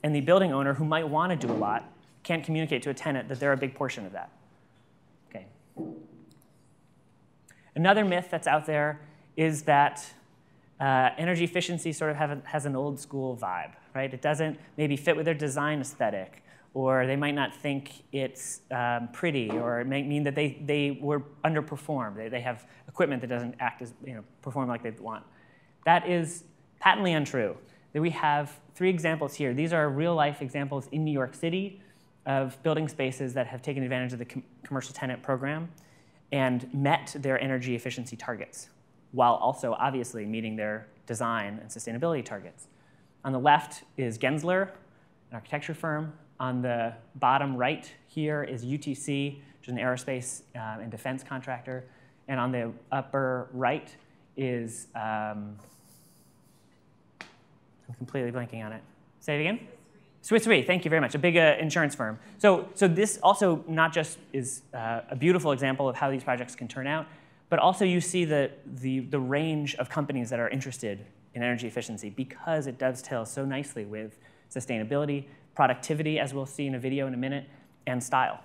And the building owner, who might want to do a lot, can't communicate to a tenant that they're a big portion of that. Okay. Another myth that's out there is that energy efficiency sort of has an old school vibe, right? It doesn't maybe fit with their design aesthetic, or they might not think it's pretty, or it might mean that they were underperformed. They have equipment that doesn't act as, perform like they want. That is patently untrue. We have 3 examples here. These are real-life examples in New York City of building spaces that have taken advantage of the commercial tenant program and met their energy efficiency targets, while also obviously meeting their design and sustainability targets. On the left is Gensler, an architecture firm. On the bottom right here is UTC, which is an aerospace and defense contractor. And on the upper right is, I'm completely blanking on it. Say it again? Swiss Re, thank you very much, a big insurance firm. So this also not just is a beautiful example of how these projects can turn out, but also you see the range of companies that are interested in energy efficiency because it dovetails so nicely with sustainability, productivity, as we'll see in a video in a minute, and style.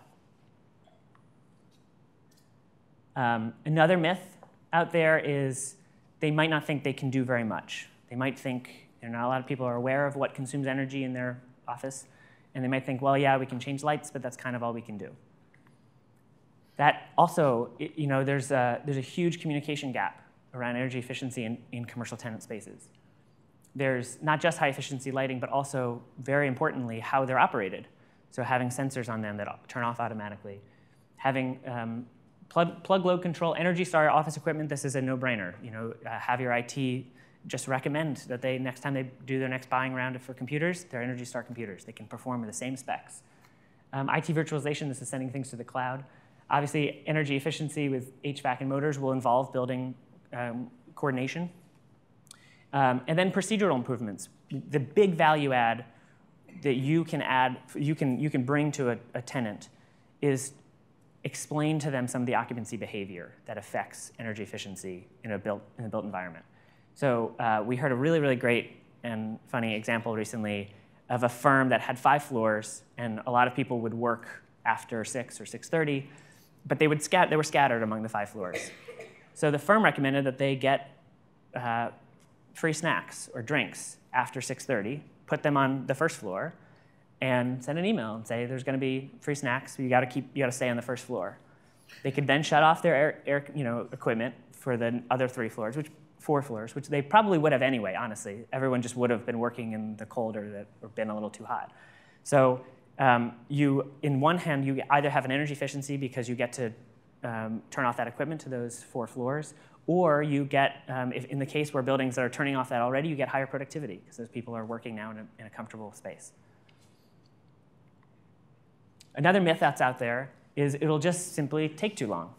Another myth out there is they might not think they can do very much. They might think, not a lot of people are aware of what consumes energy in their office, and they might think, well, yeah, we can change lights, but that's kind of all we can do. That also, there's a huge communication gap around energy efficiency in commercial tenant spaces. There's not just high efficiency lighting, but also, very importantly, how they're operated. So having sensors on them that turn off automatically. Having plug load control, Energy Star office equipment, this is a no-brainer. Have your IT just recommend that next time they do their next buying round for computers, they're Energy Star computers. They can perform the same specs. IT virtualization, this is sending things to the cloud. Obviously, energy efficiency with HVAC and motors will involve building coordination. And then procedural improvements. The big value add that you can bring to a tenant is explain to them some of the occupancy behavior that affects energy efficiency in a built environment. So we heard a really, really great and funny example recently of a firm that had 5 floors, and a lot of people would work after 6 or 6:30, but they were scattered among the 5 floors. So the firm recommended that they get free snacks or drinks after 6:30, put them on the first floor, and send an email and say there's going to be free snacks, but you got to stay on the first floor. They could then shut off their air equipment for the other 4 floors, which they probably would have anyway. Honestly, everyone just would have been working in the cold or been a little too hot. So in one hand, you either have an energy efficiency because you get to turn off that equipment to those 4 floors, or you get, if in the case where buildings that are turning off that already, you get higher productivity because those people are working now in a comfortable space. Another myth that's out there is it'll just simply take too long.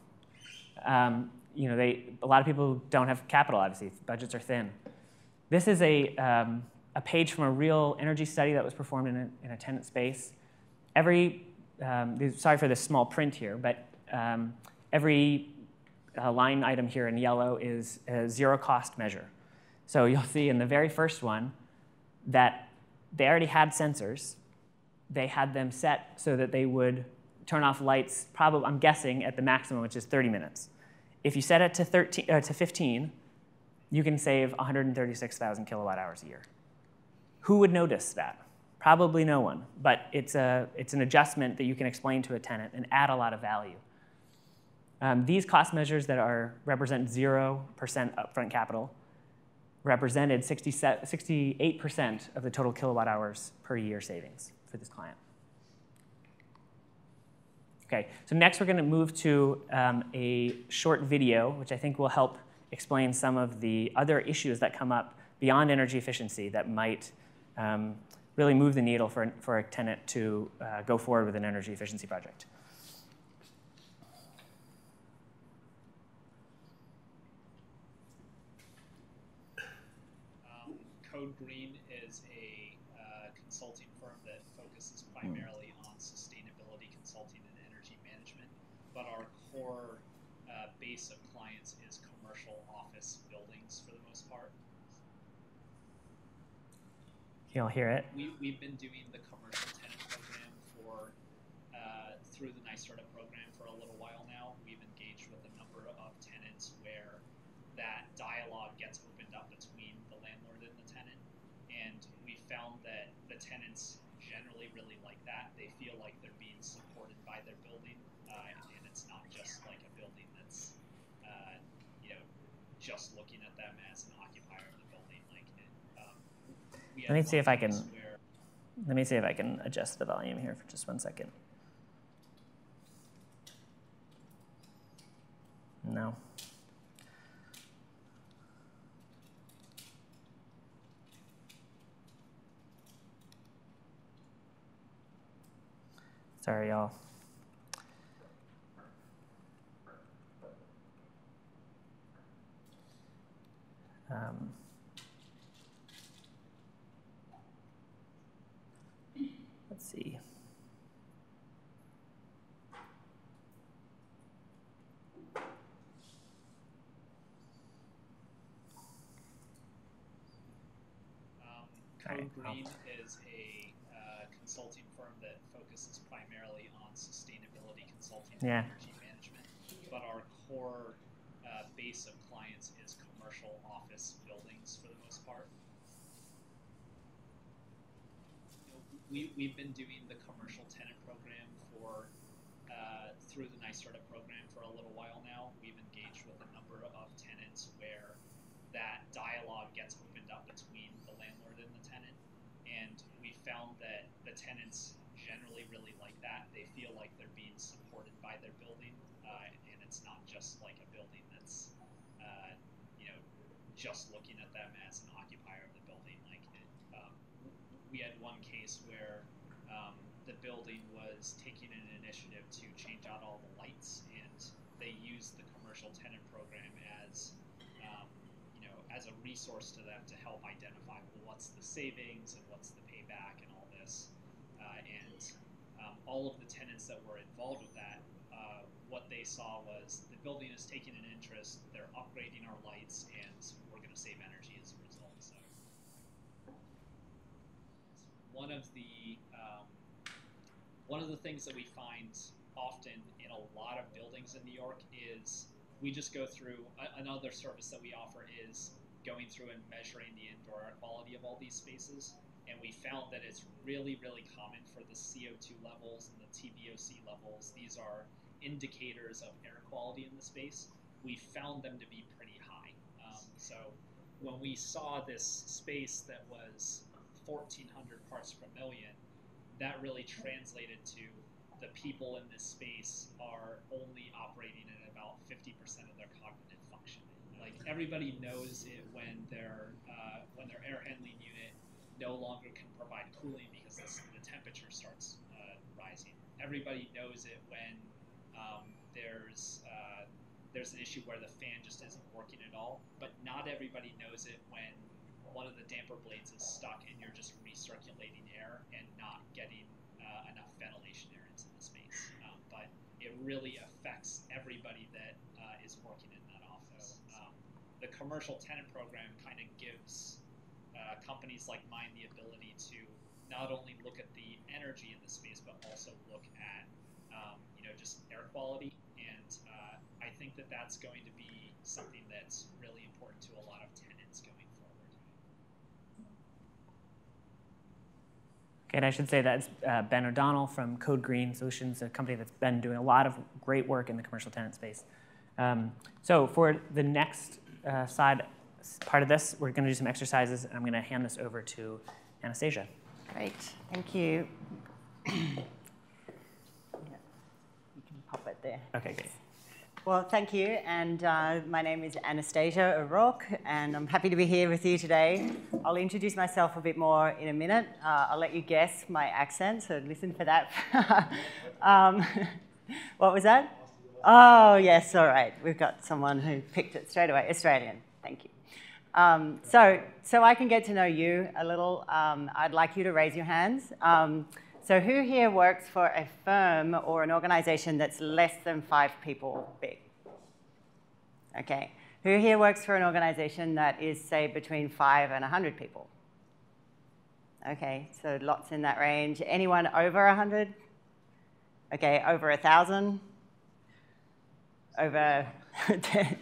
A lot of people don't have capital, obviously. Budgets are thin. This is a page from a real energy study that was performed in a tenant space. Sorry for this small print here, but every line item here in yellow is a zero-cost measure. So you'll see in the very first one that they already had sensors. They had them set so that they would turn off lights, probably, I'm guessing, at the maximum, which is 30 minutes. If you set it to 15, you can save 136,000 kilowatt hours a year. Who would notice that? Probably no one, but it's an adjustment that you can explain to a tenant and add a lot of value. These cost measures that represent 0% upfront capital represented 68% of the total kilowatt hours per year savings for this client. Okay, so next we're going to move to a short video, which I think will help explain some of the other issues that come up beyond energy efficiency that might really move the needle for a tenant to go forward with an energy efficiency project. Code Green is a consulting firm that focuses primarily on sustainability consulting and energy management, but our core base of clients is commercial office buildings for the most part. You'll hear it. We've been doing the commercial tenant program for through the NYSERDA program for a little while now. We've engaged with a number of tenants where that dialogue gets opened up between the landlord and the tenant, and we found that the tenants generally really like that. They feel like they're being supported by their building, and it's not just like a building that's just looking at them as an occupier of the building. Let me see if I can. Let me see if I can adjust the volume here for just 1 second. No. Sorry, y'all. Let's see. Code Green is a consulting firm that focuses primarily on sustainability consulting and energy management, but our core base of clients is commercial office buildings for the most part. We've been doing the commercial tenant program for through the NYSERDA program for a little while now. We've engaged with a number of tenants where that dialogue gets opened up between the landlord and the tenant, and we found that the tenants generally really like that. They feel like they're being supported by their building, and it's not just like a building that's just looking at them as an occupier of the building. We had one case where the building was taking an initiative to change out all the lights, and they used the commercial tenant program as as a resource to them to help identify, well, what's the savings and what's the payback and all this. All of the tenants that were involved with that, what they saw was the building is taking an interest, they're upgrading our lights, and we're going to save energy as a result. So one of the things that we find often in a lot of buildings in New York is we just go through another service that we offer is going through and measuring the indoor air quality of all these spaces. And we found that it's really, really common for the CO2 levels and the TVOC levels. These are indicators of air quality in the space. We found them to be pretty high. So when we saw this space that was 1,400 parts per million, that really translated to the people in this space are only operating at about 50% of their cognitive function. Like, everybody knows it when their air handling unit no longer can provide cooling because the temperature starts rising. Everybody knows it when there's an issue where the fan just isn't working at all. But not everybody knows it when one of the damper blades is stuck and you're just recirculating air and not getting enough ventilation air into the space. But it really affects everybody that is working in that office. The commercial tenant program kind of gives companies like mine the ability to not only look at the energy in the space, but also look at just air quality. And I think that that's going to be something that's really important to a lot of tenants going forward. Okay, and I should say that's Ben O'Donnell from Code Green Solutions, a company that's been doing a lot of great work in the commercial tenant space. So for the next part of this, we're going to do some exercises, and I'm going to hand this over to Anastasia. Great, thank you. You can pop it there. Okay, great. Well, thank you, and my name is Anastasia O'Rourke, and I'm happy to be here with you today. I'll introduce myself a bit more in a minute. I'll let you guess my accent, so listen for that. What was that? Oh, yes, all right. We've got someone who picked it straight away. Australian, thank you. So I can get to know you a little. I'd like you to raise your hands. So who here works for a firm or an organization that's less than 5 people big? Okay. Who here works for an organization that is, say, between 5 and 100 people? Okay, so lots in that range. Anyone over 100? Okay, over 1,000? Over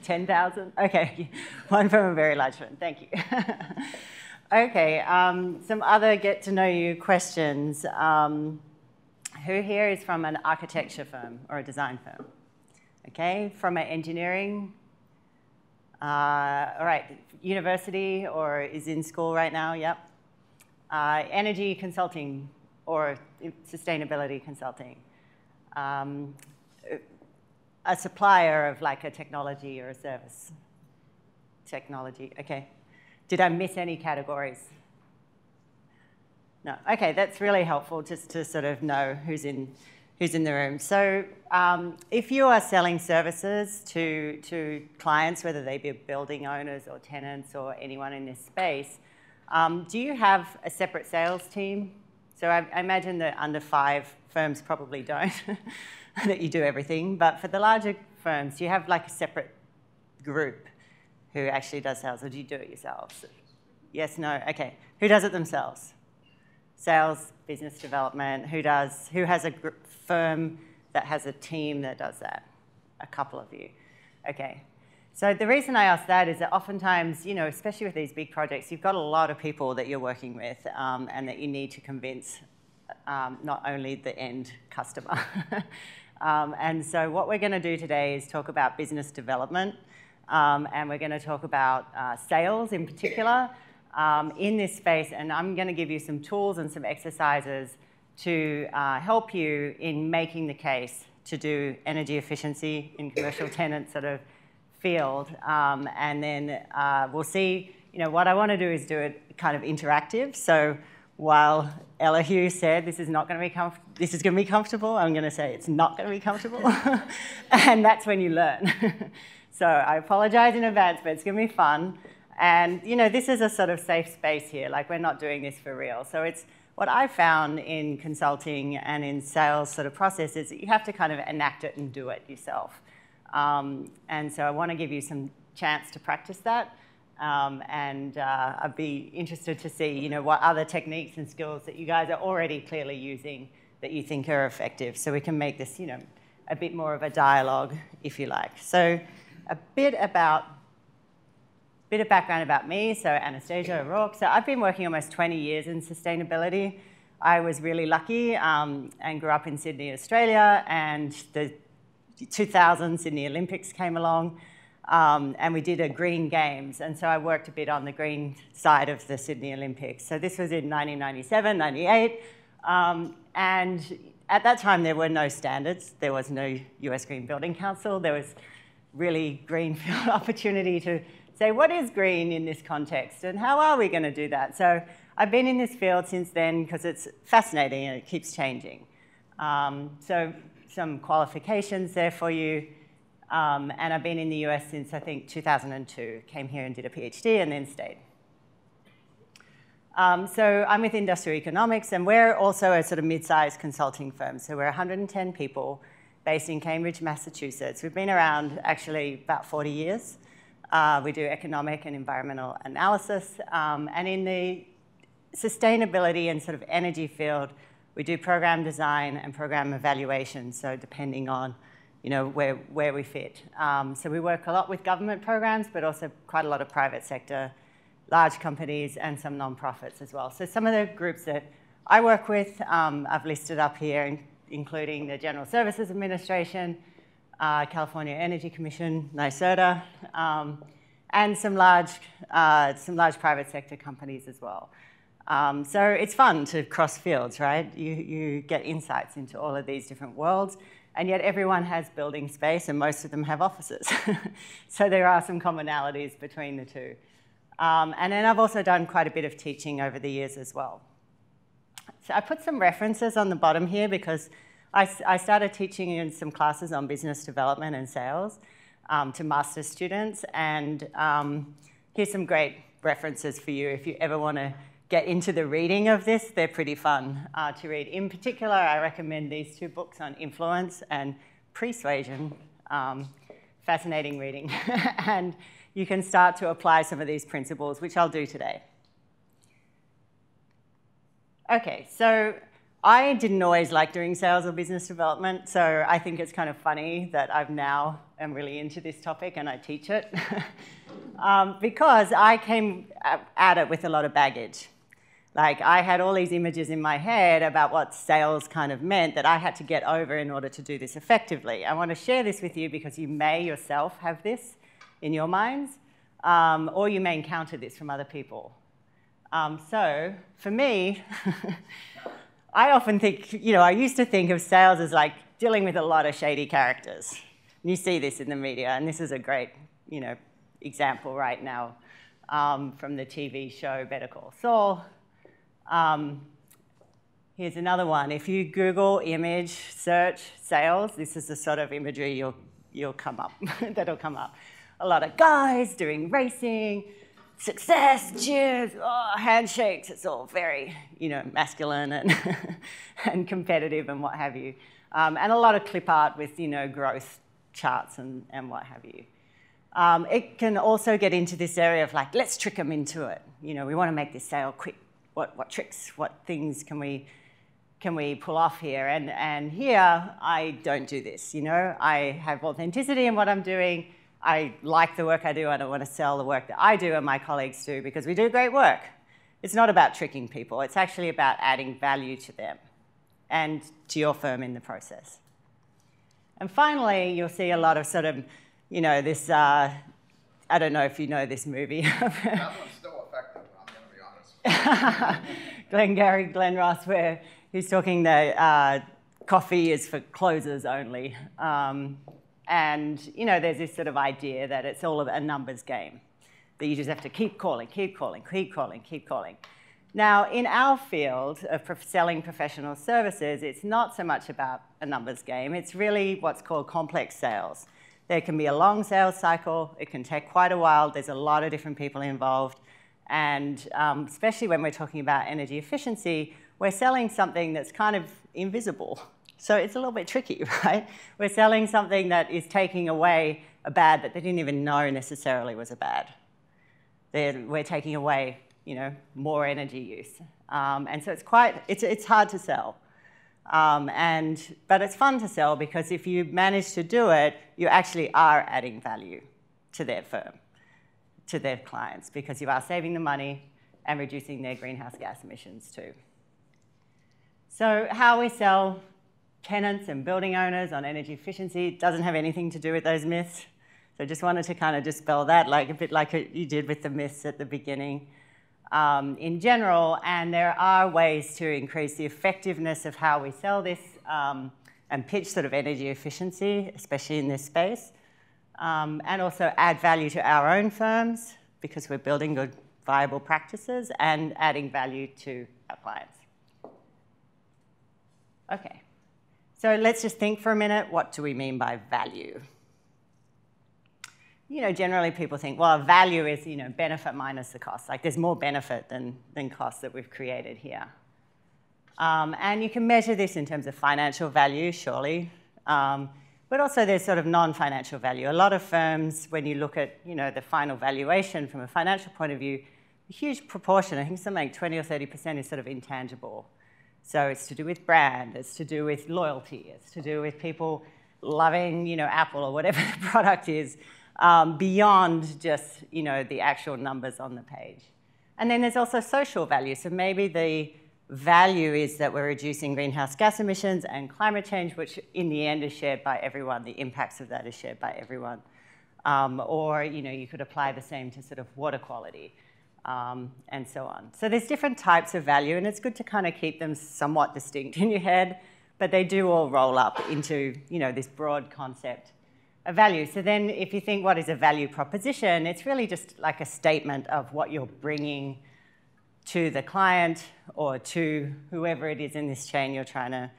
10,000? Okay, one from a very large firm, thank you. Okay, some other get to know you questions. Who here is from an architecture firm or a design firm? Okay, from an engineering? All right, university or is in school right now, yep. Energy consulting or sustainability consulting. A supplier of like a technology or a service. Technology, okay. Did I miss any categories? No, okay, that's really helpful just to sort of know who's in the room. So if you are selling services to clients, whether they be building owners or tenants or anyone in this space, do you have a separate sales team? So I imagine that under 5 firms probably don't, that you do everything. But for the larger firms, do you have like a separate group who actually does sales, or do you do it yourselves? Yes, no, okay. Who does it themselves? Sales, business development, who has a firm that has a team that does that? A couple of you. Okay. So the reason I ask that is that oftentimes, you know, especially with these big projects, you've got a lot of people that you're working with and that you need to convince not only the end customer. And so what we're going to do today is talk about business development, and we're going to talk about sales in particular in this space, and I'm going to give you some tools and some exercises to help you in making the case to do energy efficiency in commercial tenant sort of field. And then we'll see, you know, what I want to do is do it kind of interactive. So while Ella Hugh said this is not going to be this is going to be comfortable, I'm going to say it's not going to be comfortable. And that's when you learn. So I apologize in advance, but it's going to be fun. And, you know, this is a sort of safe space here. Like, we're not doing this for real. So it's what I found in consulting and in sales sort of process is that you have to kind of enact it and do it yourself. And so I want to give you some chance to practice that. And I'd be interested to see, you know, what other techniques and skills that you guys are already clearly using that you think are effective. So we can make this, you know, a bit more of a dialogue, if you like. So a bit of background about me. So Anastasia O'Rourke. So I've been working almost 20 years in sustainability. I was really lucky and grew up in Sydney, Australia, and the 2000 Sydney Olympics came along, and we did a green games. And so I worked a bit on the green side of the Sydney Olympics. So this was in 1997, 98. And at that time, there were no standards. There was no US Green Building Council. There was really greenfield opportunity to say, what is green in this context, and how are we going to do that? So I've been in this field since then because it's fascinating and it keeps changing. So some qualifications there for you. And I've been in the US since, I think, 2002. Came here and did a PhD and then stayed. So I'm with Industrial Economics, and we're also a sort of mid-sized consulting firm. So we're 110 people based in Cambridge, Massachusetts. We've been around, actually, about 40 years. We do economic and environmental analysis. And in the sustainability and sort of energy field, we do program design and program evaluation, so depending on, you know, where we fit. So we work a lot with government programs, but also quite a lot of private sector, large companies, and some nonprofits as well. So some of the groups that I work with, I've listed up here, including the General Services Administration, California Energy Commission, NYSERDA, and some large private sector companies as well. So it's fun to cross fields, right? You get insights into all of these different worlds, and yet everyone has building space, and most of them have offices. So there are some commonalities between the two. And then I've also done quite a bit of teaching over the years as well. So I put some references on the bottom here because I started teaching in some classes on business development and sales to master's students, and here's some great references for you if you ever want to get into the reading of this. They're pretty fun to read. In particular, I recommend these 2 books on influence and persuasion. Fascinating reading. And you can start to apply some of these principles, which I'll do today. Okay, so I didn't always like doing sales or business development, so I think it's kind of funny that I've now am really into this topic and I teach it. Because I came at it with a lot of baggage. Like, I had all these images in my head about what sales kind of meant that I had to get over in order to do this effectively. I want to share this with you because you may yourself have this in your minds, or you may encounter this from other people. So for me, I often think, I used to think of sales as like dealing with a lot of shady characters. And you see this in the media, and this is a great, example right now from the TV show Better Call Saul. Here's another one. If you Google image search sales, this is the sort of imagery you'll come up, that'll come up. A lot of guys doing racing, success, cheers, handshakes. It's all very, masculine and, and competitive and what have you. And a lot of clip art with, growth charts and what have you. It can also get into this area of like, let's trick them into it. We want to make this sale quick. What tricks, what things can we pull off here? And here, I don't do this. I have authenticity in what I'm doing. I like the work I do. I don't want to sell the work that I do and my colleagues do because we do great work. It's not about tricking people. It's actually about adding value to them and to your firm in the process. And finally, you'll see a lot of sort of, this, I don't know if you know this movie. That one's still effective, I'm going to be honest. Glenn Ross, where he's talking that coffee is for closers only. And, there's this sort of idea that it's all a numbers game, that you just have to keep calling, keep calling, keep calling, keep calling. Now, in our field of selling professional services, it's not so much about a numbers game. It's really what's called complex sales. There can be a long sales cycle. It can take quite a while. There's a lot of different people involved. And especially when we're talking about energy efficiency, we're selling something that's kind of invisible. So it's a little bit tricky, right? We're selling something that is taking away a bad that they didn't even know necessarily was a bad. We're taking away, more energy use. And so it's hard to sell. But it's fun to sell because if you manage to do it, you actually are adding value to their firm, to their clients, because you are saving them money and reducing their greenhouse gas emissions too. So how we sell tenants and building owners on energy efficiency doesn't have anything to do with those myths. So I just wanted to kind of dispel that, like a bit like you did with the myths at the beginning in general. And there are ways to increase the effectiveness of how we sell this and pitch sort of energy efficiency, especially in this space. And also add value to our own firms because we're building good, viable practices and adding value to our clients. Okay. So let's just think for a minute, what do we mean by value? Generally people think, well, value is, benefit minus the cost. Like there's more benefit than cost that we've created here. And you can measure this in terms of financial value, surely. But also there's sort of non-financial value. A lot of firms, when you look at, the final valuation from a financial point of view, a huge proportion, I think something like 20 or 30% is sort of intangible. So it's to do with brand, it's to do with loyalty, it's to do with people loving, Apple or whatever the product is, beyond just, the actual numbers on the page. And then there's also social value. So maybe the value is that we're reducing greenhouse gas emissions and climate change, which in the end is shared by everyone. The impacts of that is shared by everyone. Or, you could apply the same to sort of water quality. And so on. So there's different types of value, and it's good to kind of keep them somewhat distinct in your head, but they do all roll up into, this broad concept of value. So then if you think what is a value proposition, it's really just like a statement of what you're bringing to the client or to whoever it is in this chain you're trying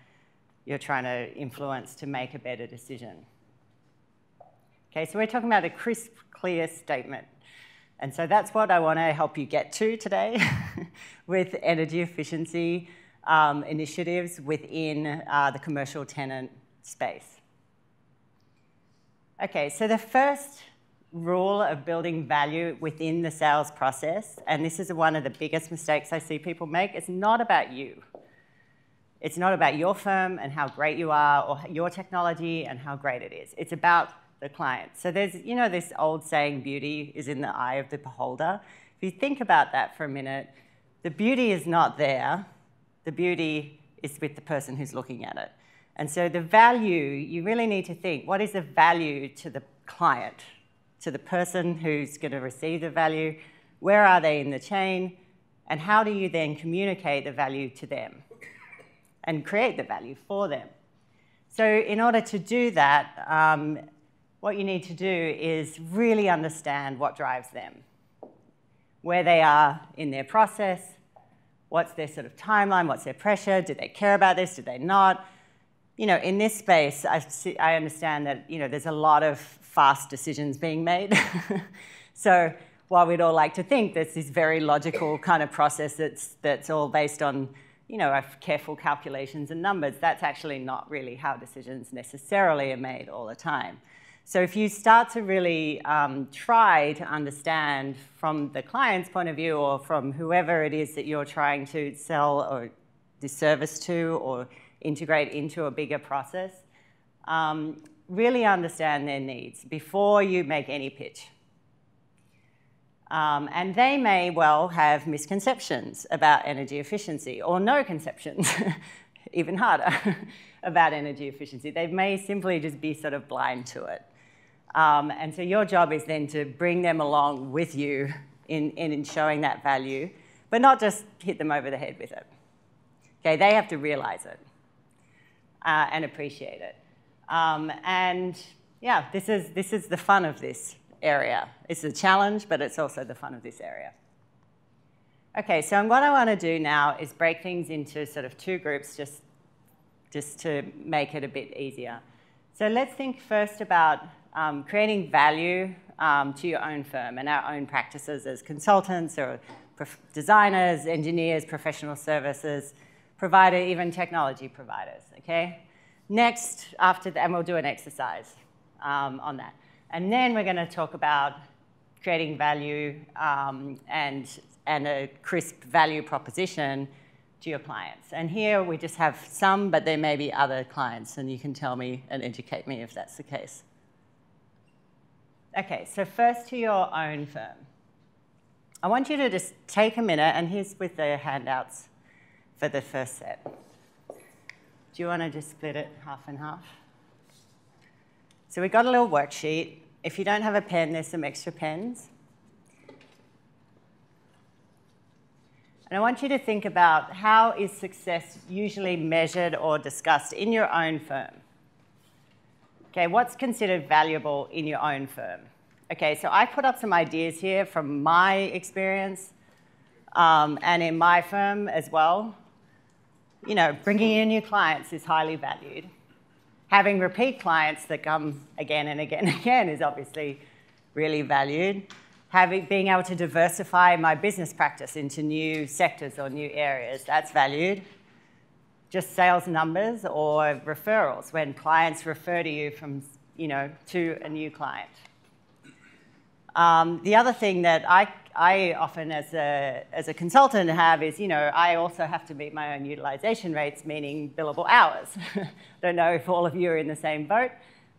to influence to make a better decision. Okay, so we're talking about a crisp, clear statement. And so that's what I want to help you get to today with energy efficiency initiatives within the commercial tenant space. Okay, so the first rule of building value within the sales process, and this is one of the biggest mistakes I see people make, it's not about you. It's not about your firm and how great you are or your technology and how great it is. It's about the client. So there's, you know, this old saying, beauty is in the eye of the beholder. If you think about that for a minute, the beauty is not there. The beauty is with the person who's looking at it. And so the value, you really need to think, what is the value to the client, to the person who's going to receive the value? Where are they in the chain? And how do you then communicate the value to them and create the value for them? So in order to do that, what you need to do is really understand what drives them, where they are in their process, what's their sort of timeline, what's their pressure, do they care about this, do they not? You know, in this space, I understand that, you know, there's a lot of fast decisions being made. So while we'd all like to think there's this very logical kind of process that's all based on, you know, careful calculations and numbers, that's actually not really how decisions necessarily are made all the time. So if you start to really try to understand from the client's point of view or from whoever it is that you're trying to sell or disservice to or integrate into a bigger process, really understand their needs before you make any pitch. And they may well have misconceptions about energy efficiency or no conceptions, even harder, about energy efficiency. They may simply just be sort of blind to it. And so your job is then to bring them along with you in showing that value, but not just hit them over the head with it. Okay, they have to realize it and appreciate it. And yeah, this is the fun of this area. It's a challenge, but it's also the fun of this area. Okay, so what I want to do now is break things into sort of two groups just to make it a bit easier. So let's think first about creating value to your own firm and our own practices as consultants or designers, engineers, professional services, provider, even technology providers, okay? Next, after that, and we'll do an exercise on that. And then we're going to talk about creating value and a crisp value proposition to your clients. And here we just have some, but there may be other clients, and you can tell me and educate me if that's the case. Okay, so first to your own firm. I want you to just take a minute, and here's with the handouts for the first set. Do you want to just split it half and half? So we've got a little worksheet. If you don't have a pen, there's some extra pens. And I want you to think about how is success usually measured or discussed in your own firm. Okay, what's considered valuable in your own firm? Okay, so I put up some ideas here from my experience and in my firm as well. You know, bringing in new clients is highly valued. Having repeat clients that come again and again and again is obviously really valued. Being able to diversify my business practice into new sectors or new areas, that's valued. Just sales numbers or referrals when clients refer to you from, you know, to a new client. The other thing that I often, as a consultant, have is, you know, I also have to meet my own utilization rates, meaning billable hours. Don't know if all of you are in the same boat,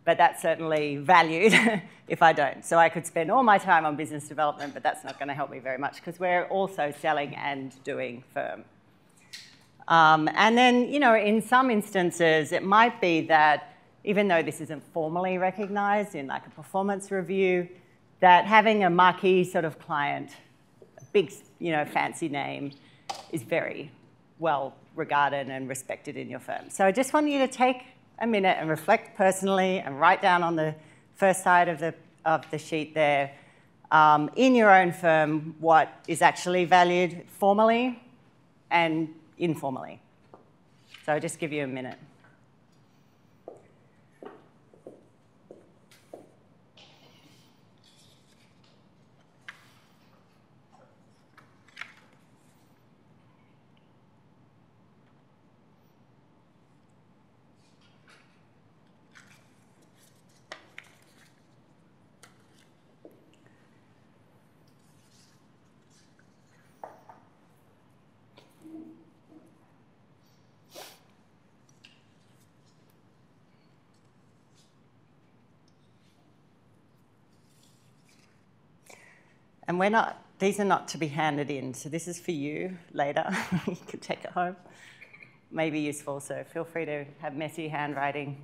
but that's certainly valued if I don't. So I could spend all my time on business development, but that's not going to help me very much because we're also selling and doing firm. And then, you know, in some instances, it might be that even though this isn't formally recognized in like a performance review, that having a marquee sort of client, a big, you know, fancy name, is very well regarded and respected in your firm. So I just want you to take a minute and reflect personally and write down on the first side of the sheet there, in your own firm, what is actually valued formally and informally. So I'll just give you a minute. And these are not to be handed in, so this is for you later. You can take it home. May be useful, so feel free to have messy handwriting.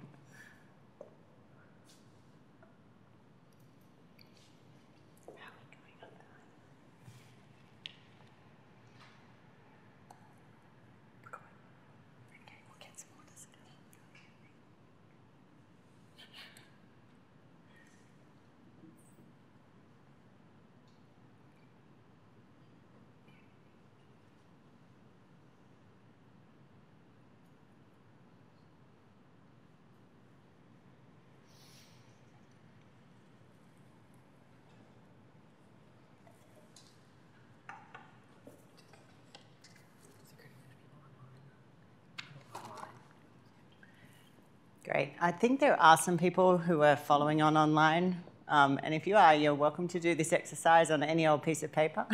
Great. I think there are some people who are following on online. And if you are, you're welcome to do this exercise on any old piece of paper.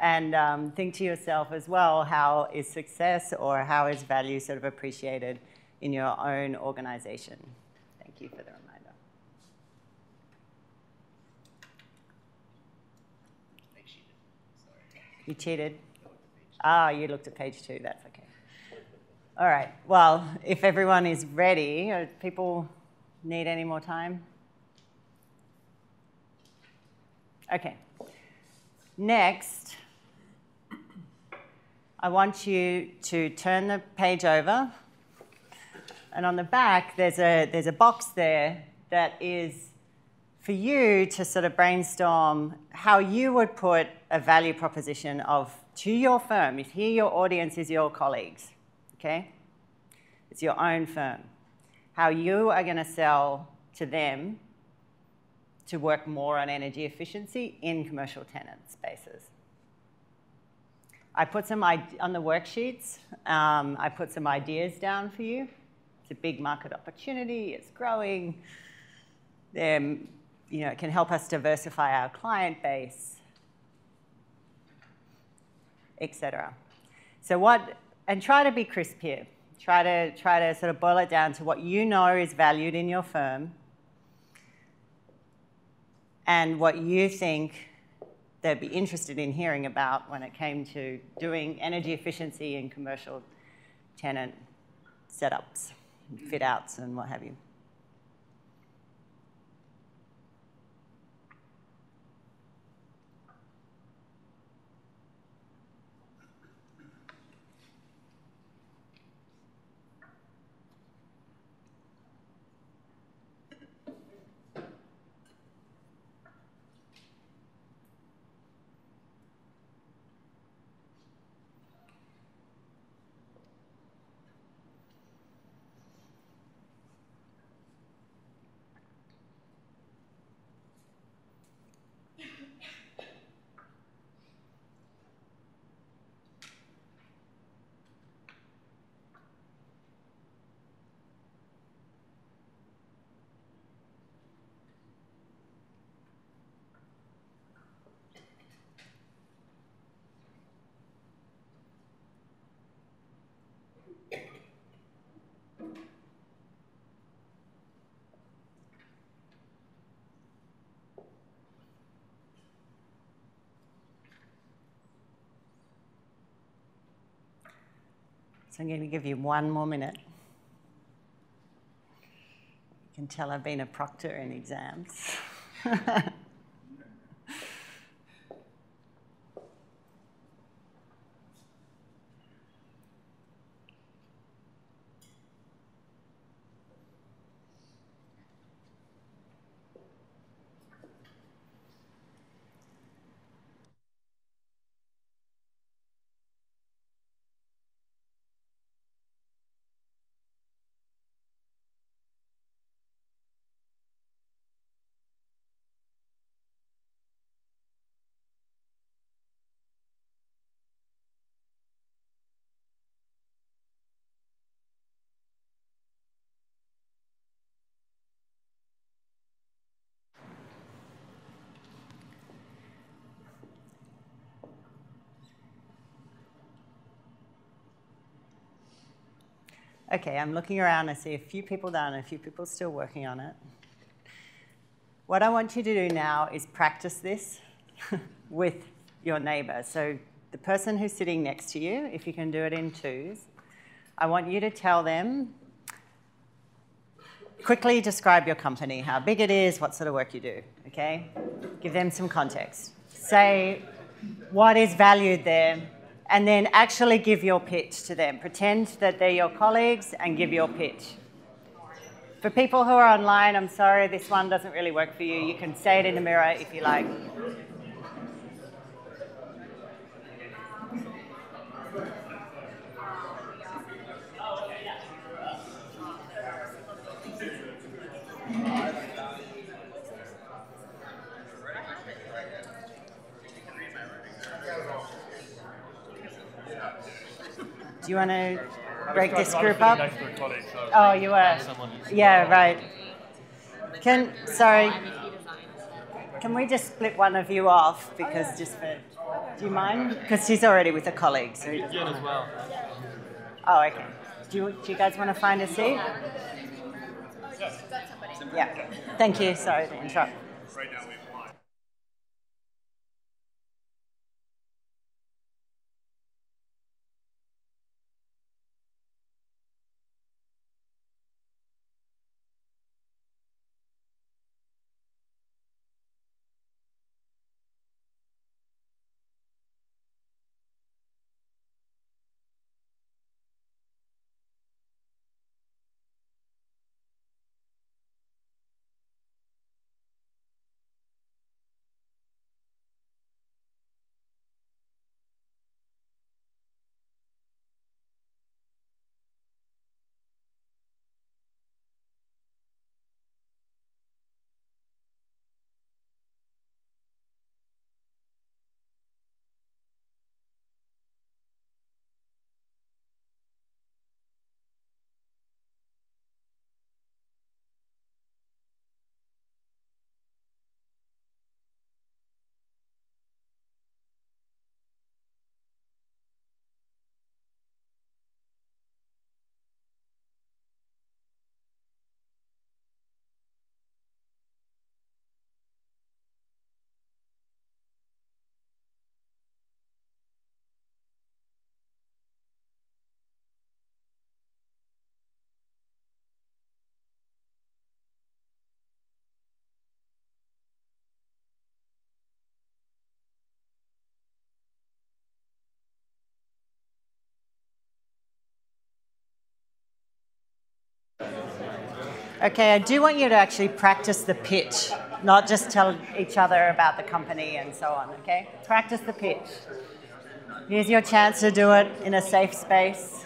And think to yourself as well, how is success or how is value sort of appreciated in your own organization? Thank you for the reminder. I cheated. Sorry. You cheated? Ah, you looked at page 2. That's okay. All right. Well, if everyone is ready, people need any more time? Okay. Next, I want you to turn the page over. And on the back, there's a box there that is for you to sort of brainstorm how you would put a value proposition to your firm. If here your audience is your colleagues, okay? It's your own firm. How you are going to sell to them to work more on energy efficiency in commercial tenant spaces. I put some on the worksheets. I put some ideas down for you. It's a big market opportunity. It's growing. It can help us diversify our client base, etc. And try to be crisp here. Try to sort of boil it down to what you know is valued in your firm and what you think they'd be interested in hearing about when it came to doing energy efficiency in commercial tenant setups, fit outs, and what have you. So I'm going to give you 1 more minute. You can tell I've been a proctor in exams. Okay, I'm looking around. I see a few people done, a few people still working on it. What I want you to do now is practice this. with your neighbour. So the person who's sitting next to you, if you can do it in twos, I want you to tell them, quickly describe your company, how big it is, what sort of work you do, okay? Give them some context. Say what is valued there, and then actually give your pitch to them. Pretend that they're your colleagues and give your pitch. For people who are online, I'm sorry, this one doesn't really work for you. You can say it in the mirror if you like. Do you want to break this group up? Oh, you were? Yeah, right. Sorry, can we just split one of you off? Because do you mind? Because she's already with a colleague. So as well. Oh, okay. Do you guys want to find a seat? Yeah. Thank you. Sorry to interrupt. Okay, I do want you to actually practice the pitch, not just tell each other about the company and so on, okay? Practice the pitch. Here's your chance to do it in a safe space.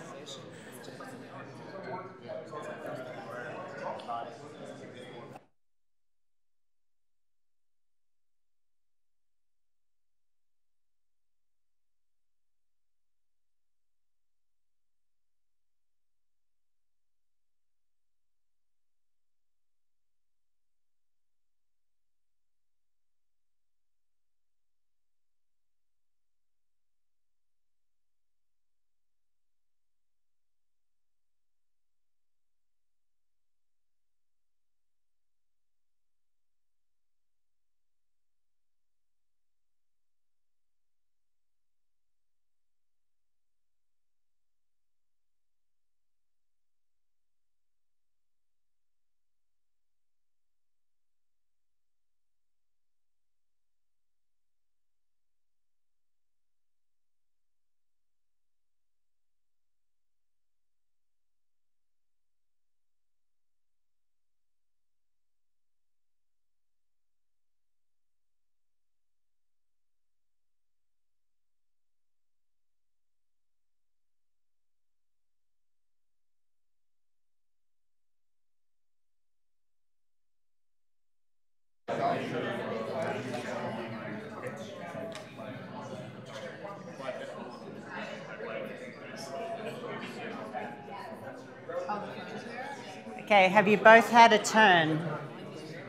Okay, have you both had a turn?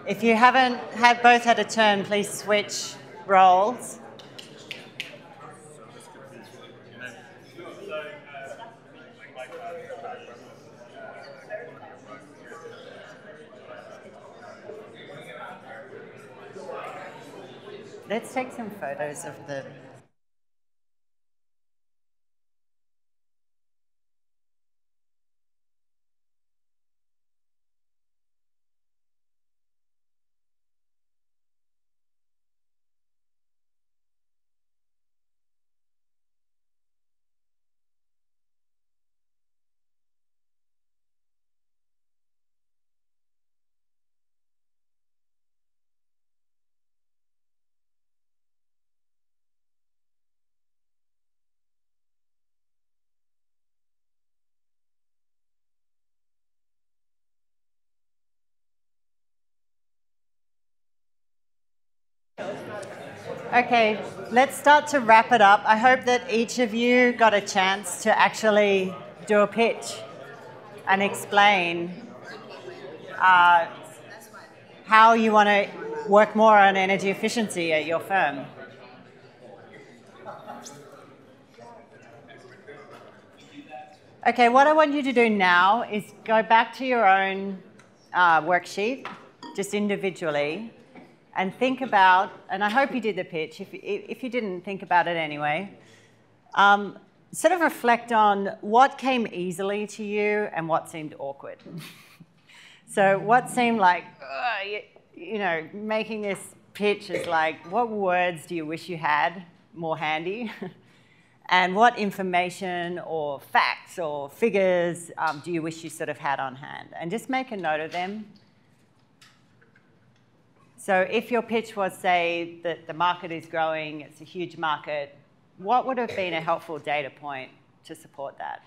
If you haven't both had a turn, please switch roles. let's take some photos of the... Okay, let's start to wrap it up. I hope that each of you got a chance to actually do a pitch and explain how you want to work more on energy efficiency at your firm. Okay, what I want you to do now is go back to your own worksheet, just individually, and think about, and I hope you did the pitch, if you didn't, think about it anyway. Sort of reflect on what came easily to you and what seemed awkward. So what seemed like, you know, making this pitch is like, what words do you wish you had more handy? And what information or facts or figures do you wish you sort of had on hand? And just make a note of them. So if your pitch was, say, that the market is growing, it's a huge market, what would have been a helpful data point to support that?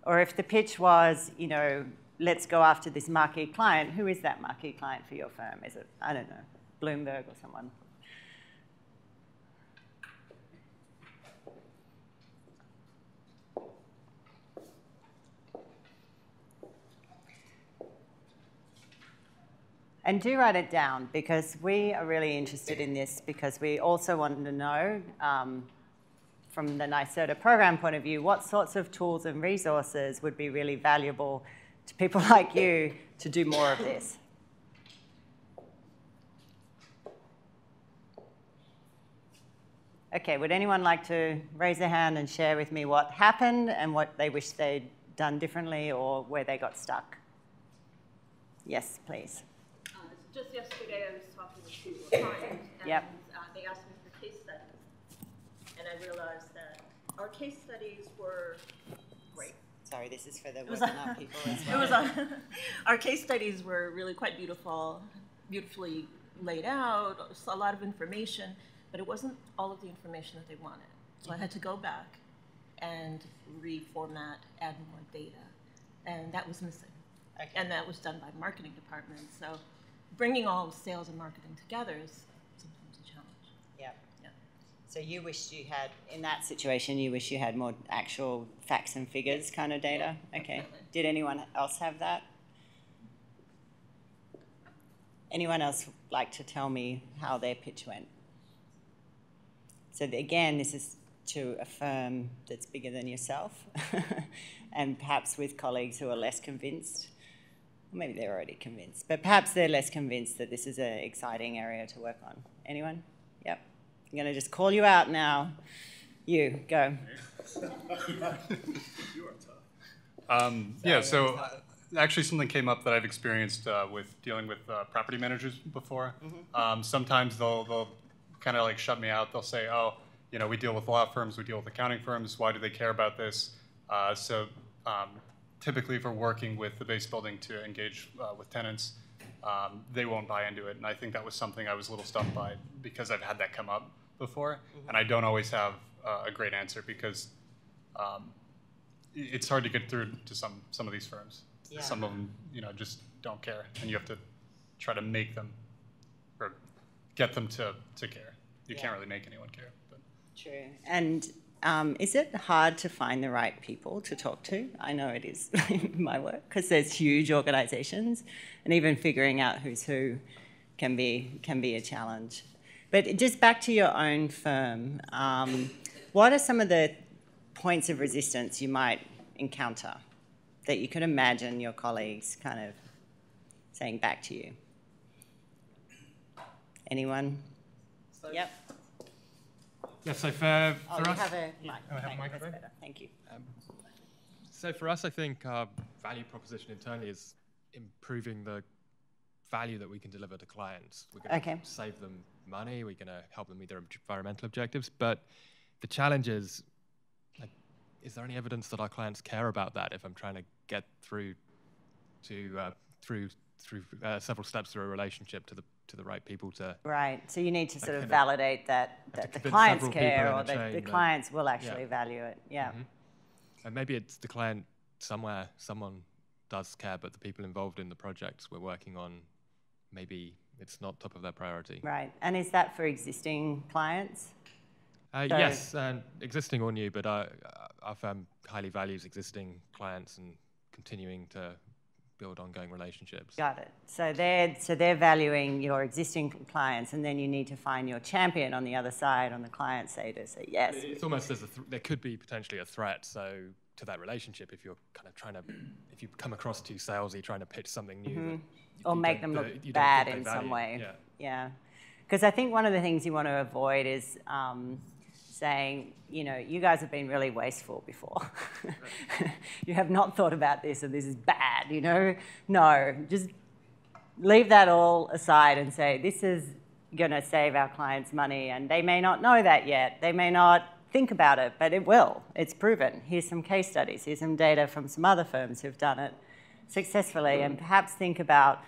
Or if the pitch was, you know, let's go after this marquee client, who is that marquee client for your firm? Is it, I don't know, Bloomberg or someone? And do write it down, because we are really interested in this, because we also want to know, from the NYSERDA program point of view, what sorts of tools and resources would be really valuable to people like you to do more of this. Okay, would anyone like to raise their hand and share with me what happened and what they wish they'd done differently or where they got stuck? Yes, please. Just yesterday, I was talking to a client, and they asked me for case studies. And I realized that our case studies were great. Sorry, this is for the webinar people as well. Our case studies were really quite beautiful, beautifully laid out, a lot of information, but it wasn't all of the information that they wanted. So I had to go back and reformat, add more data, and that was missing. Okay. And that was done by marketing department. So bringing all of sales and marketing together is sometimes a challenge. Yeah. So you wish you had, in that situation, you wish you had more actual facts and figures kind of data? Yeah, okay. Definitely. Did anyone else have that? Anyone else like to tell me how their pitch went? So again, this is to a firm that's bigger than yourself and perhaps with colleagues who are less convinced. Maybe they're already convinced, but perhaps they're less convinced that this is an exciting area to work on. Anyone? Yep. I'm going to just call you out now. You, go. You are tough. Yeah, so actually something came up that I've experienced with dealing with property managers before. Mm-hmm. Sometimes they'll kind of like shut me out. They'll say, oh, you know, we deal with law firms, we deal with accounting firms, why do they care about this? Typically, if we're working with the base building to engage with tenants, they won't buy into it. And I think that was something I was a little stumped by because I've had that come up before. Mm-hmm. And I don't always have a great answer because it's hard to get through to some of these firms. Yeah. Some of them, you know, just don't care. And you have to try to make them or get them to care. You can't really make anyone care. But. True. And is it hard to find the right people to talk to? I know it is in my work because there's huge organizations and even figuring out who's who can be a challenge. But just back to your own firm, what are some of the points of resistance you might encounter that you could imagine your colleagues kind of saying back to you? Anyone? Yep. Yeah, so for Oh, you us, have a mic. I have a Thanks, microphone? that's better. Thank you. so for us, I think our value proposition internally is improving the value that we can deliver to clients. We're going to save them money. We're going to help them meet their environmental objectives. But the challenge is, like, is there any evidence that our clients care about that? If I'm trying to get through to through several steps through a relationship to the right people to. Right. So you need to sort of of validate that the clients care, or the clients will actually value it. Yeah. And maybe it's the client somewhere, someone does care, but the people involved in the projects we're working on, maybe it's not top of their priority. Right. And is that for existing clients? Yes, existing or new, but our firm highly values existing clients and continuing to build ongoing relationships. Got it. So they're valuing your existing clients, and then you need to find your champion on the other side, on the client side, to say yes. It's almost as there could be potentially a threat. So to that relationship, if you're kind of trying to, if you come across too salesy, trying to pitch something new, or make them look bad in some way. Yeah. Because I think one of the things you want to avoid is saying, you know, you guys have been really wasteful before. You have not thought about this, and this is bad, you know? No, just leave that all aside and say, this is going to save our clients money, and they may not know that yet. They may not think about it, but it will. It's proven. Here's some case studies. Here's some data from some other firms who've done it successfully, and perhaps think about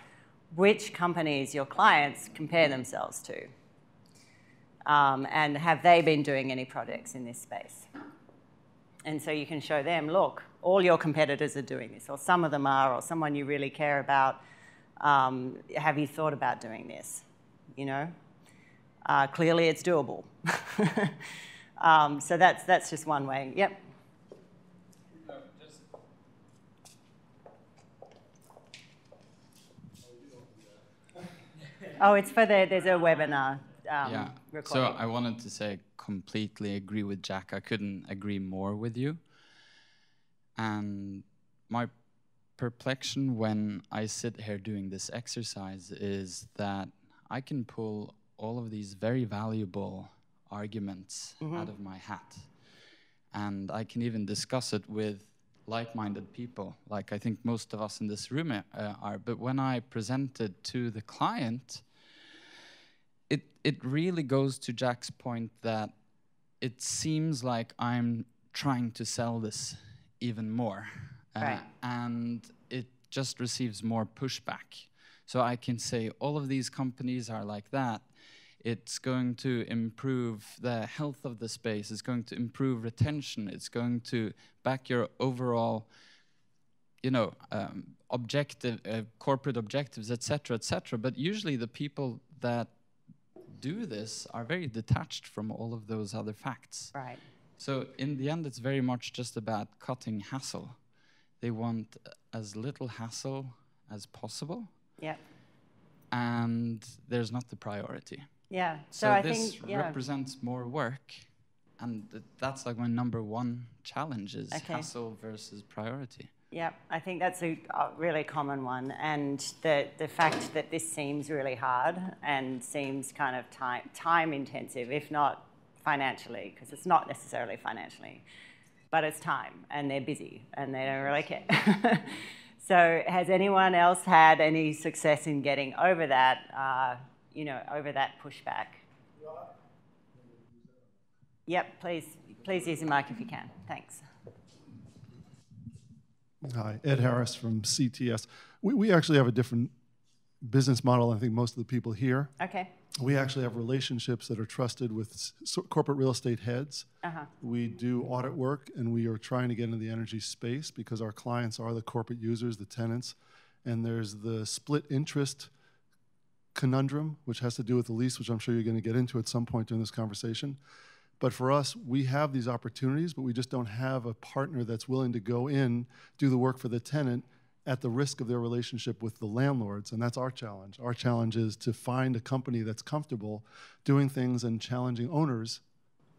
which companies your clients compare themselves to. And have they been doing any projects in this space? And so you can show them, look, all your competitors are doing this, or some of them are, or someone you really care about. Have you thought about doing this? You know, clearly it's doable. So that's just one way. Yep. Oh, it's for there's a webinar. Yeah, so I wanted to say I completely agree with Jack. I couldn't agree more with you. And my perplexion when I sit here doing this exercise is that I can pull all of these very valuable arguments out of my hat. And I can even discuss it with like-minded people, like I think most of us in this room are. But when I present it to the client, it really goes to Jack's point that it seems like I'm trying to sell this even more. Right. And it just receives more pushback. So I can say all of these companies are like that. It's going to improve the health of the space. It's going to improve retention. It's going to back your overall, you know, corporate objectives, et cetera, et cetera. But usually the people that do this are very detached from all of those other facts. Right. So in the end, it's very much just about cutting hassle. They want as little hassle as possible. Yep. And there's not the priority. Yeah. So I this think, yeah. represents more work. And that's like my number one challenge is hassle versus priority. Yeah, I think that's a really common one. And the fact that this seems really hard and seems kind of time intensive, if not financially, because it's not necessarily financially, but it's time, and they're busy, and they don't really care. So has anyone else had any success in getting over that, you know, over that pushback? Yep, please use the mic if you can. Thanks. Hi, Ed Harris from CTS. We actually have a different business model than I think most of the people here. Okay. We actually have relationships that are trusted with corporate real estate heads. We do audit work, and we are trying to get into the energy space because our clients are the corporate users, the tenants, and there's the split interest conundrum, which has to do with the lease, which I'm sure you're going to get into at some point during this conversation. But for us, we have these opportunities, but we just don't have a partner that's willing to go in, do the work for the tenant at the risk of their relationship with the landlords, and that's our challenge. Our challenge is to find a company that's comfortable doing things and challenging owners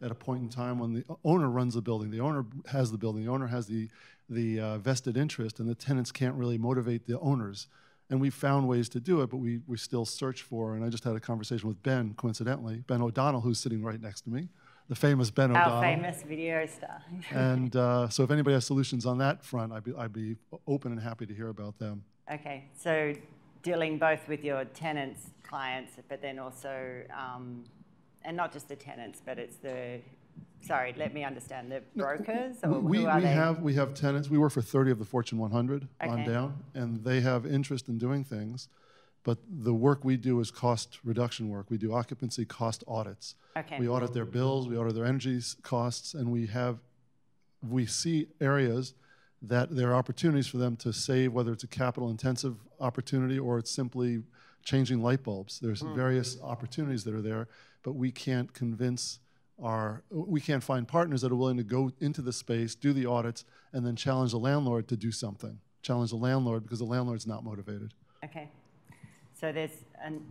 at a point in time when the owner runs the building, the owner has the building, the owner has the vested interest, and the tenants can't really motivate the owners. And we found ways to do it, but we still search for, and I just had a conversation with Ben, coincidentally, Ben O'Donnell, who's sitting right next to me, the famous Ben O'Donnell. Our famous video star. And so if anybody has solutions on that front, I'd be open and happy to hear about them. Okay, so dealing both with your tenants, clients, but then also, and not just the tenants, but it's the, sorry, let me understand, the brokers, or who are they? We have tenants. We work for 30 of the Fortune 100 on Okay. down, and they have interest in doing things. But the work we do is cost reduction work. We do occupancy cost audits. Okay. We audit their bills, we audit their energy costs, and we see areas that there are opportunities for them to save, whether it's a capital intensive opportunity or it's simply changing light bulbs. There's various opportunities that are there, but we can't we can't find partners that are willing to go into the space, do the audits, and then challenge the landlord to do something. Challenge the landlord because the landlord's not motivated. Okay. So there's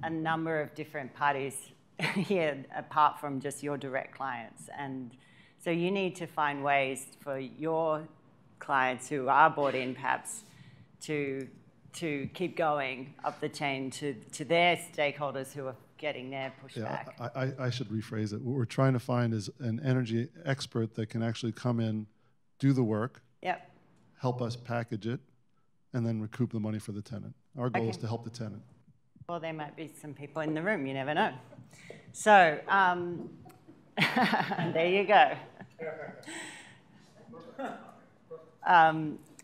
a number of different parties here apart from just your direct clients. And so you need to find ways for your clients who are bought in perhaps to keep going up the chain to their stakeholders who are getting their pushback. Yeah, I should rephrase it. What we're trying to find is an energy expert that can actually come in, do the work, Yep. help us package it, and then recoup the money for the tenant. Our goal is to help the tenant. Well, there might be some people in the room, you never know. So, there you go.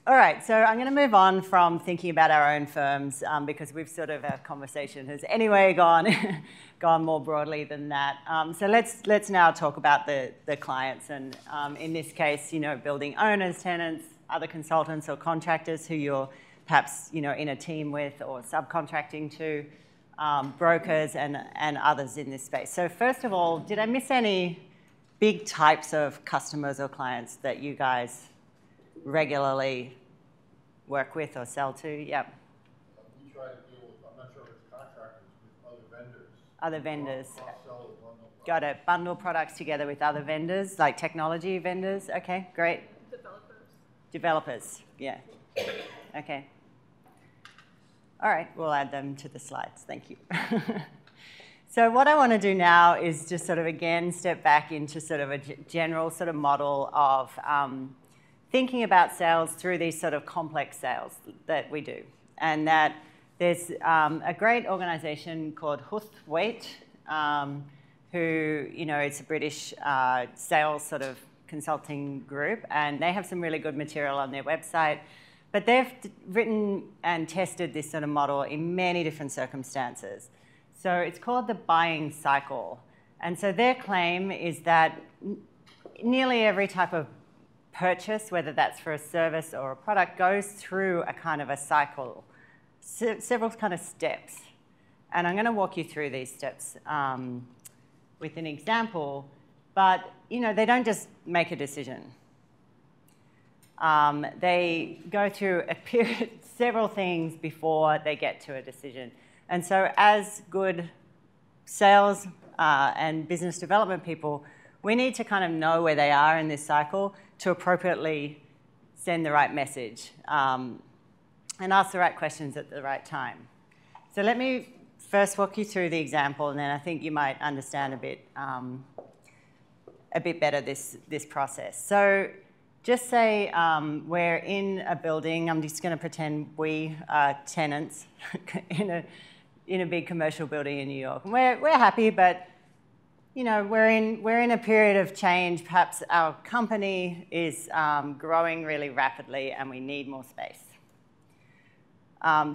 All right, so I'm going to move on from thinking about our own firms because we've sort of, our conversation has anyway gone more broadly than that. So let's now talk about the clients, and in this case, building owners, tenants, other consultants or contractors who you're perhaps in a team with or subcontracting to, brokers and others in this space. So first of all, did I miss any big types of customers or clients that you guys regularly work with or sell to? Yep. We try to deal with, I'm not sure if it's contractors, with other vendors. Other vendors. Cross-sell or bundle products. Got it. Bundle products together with other vendors, like technology vendors. Okay, great. Developers, yeah. Okay. All right, we'll add them to the slides. Thank you. So what I want to do now is just sort of, again, step back into sort of a general sort of model of thinking about sales through these sort of complex sales that we do. And that there's a great organization called Huthwaite, who, it's a British sales sort of consulting group, and they have some really good material on their website. But they've written and tested this sort of model in many different circumstances. So it's called the buying cycle. And so their claim is that nearly every type of purchase, whether that's for a service or a product, goes through a kind of a cycle, several kind of steps. And I'm going to walk you through these steps with an example. But, they don't just make a decision. They go through a period, several things before they get to a decision. And so as good sales and business development people, we need to kind of know where they are in this cycle to appropriately send the right message and ask the right questions at the right time. So let me first walk you through the example, and then I think you might understand a bit better this process. So just say we're in a building. I'm just going to pretend we are tenants in a big commercial building in New York. And we're happy, but we're in a period of change. Perhaps our company is growing really rapidly, and we need more space.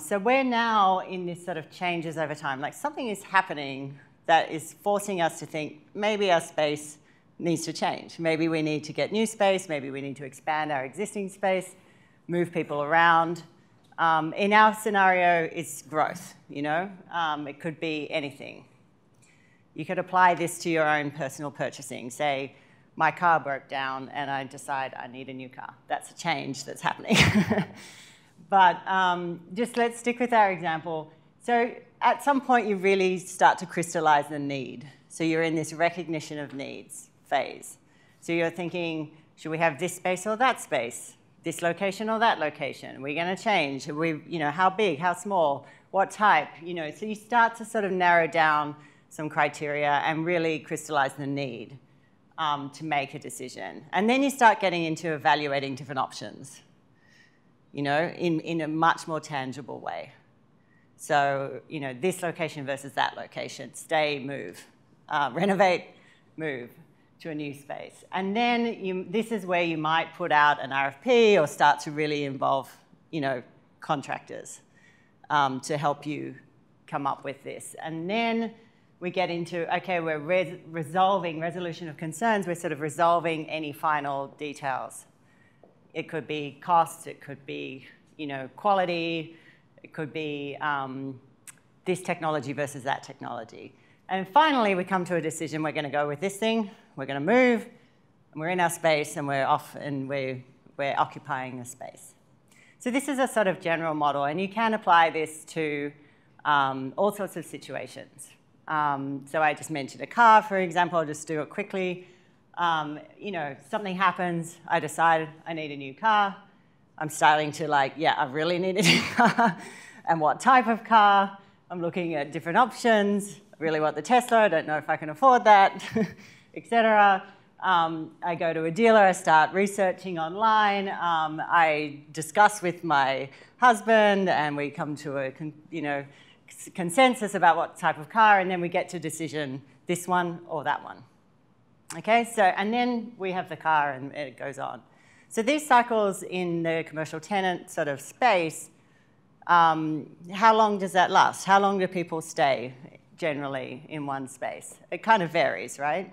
So we're now in this sort of changes over time. Like something is happening that is forcing us to think maybe our space needs to change. Maybe we need to get new space. Maybe we need to expand our existing space, move people around. In our scenario, it's growth, It could be anything. You could apply this to your own personal purchasing. Say, my car broke down and I decide I need a new car. That's a change that's happening. But just let's stick with our example. So at some point, you really start to crystallize the need. So you're in this recognition of needs phase. So you're thinking, should we have this space or that space? this location or that location? We're going to change. How big, how small, what type? So you start to sort of narrow down some criteria and really crystallize the need to make a decision. And then you start getting into evaluating different options, in a much more tangible way. So, this location versus that location, stay, move, renovate, move to a new space. And then this is where you might put out an RFP or start to really involve, contractors to help you come up with this. And then we get into, okay, we're resolution of concerns. We're sort of resolving any final details. It could be cost, it could be, quality, it could be this technology versus that technology. And finally, we come to a decision. We're going to go with this thing. We're going to move. And we're in our space, and we're off, and we're occupying the space. So this is a sort of general model. And you can apply this to all sorts of situations. So I just mentioned a car, for example. I'll just do it quickly. Something happens. I decide I need a new car. I'm starting to I really need a new car. And what type of car? I'm looking at different options. I really want the Tesla. I don't know if I can afford that, etc. I go to a dealer. I start researching online. I discuss with my husband, and we come to a consensus about what type of car, and then we get to decision, this one or that one. Okay, and then we have the car, and it goes on. So these cycles in the commercial tenant sort of space, how long does that last? How long do people stay generally in one space? It kind of varies, right?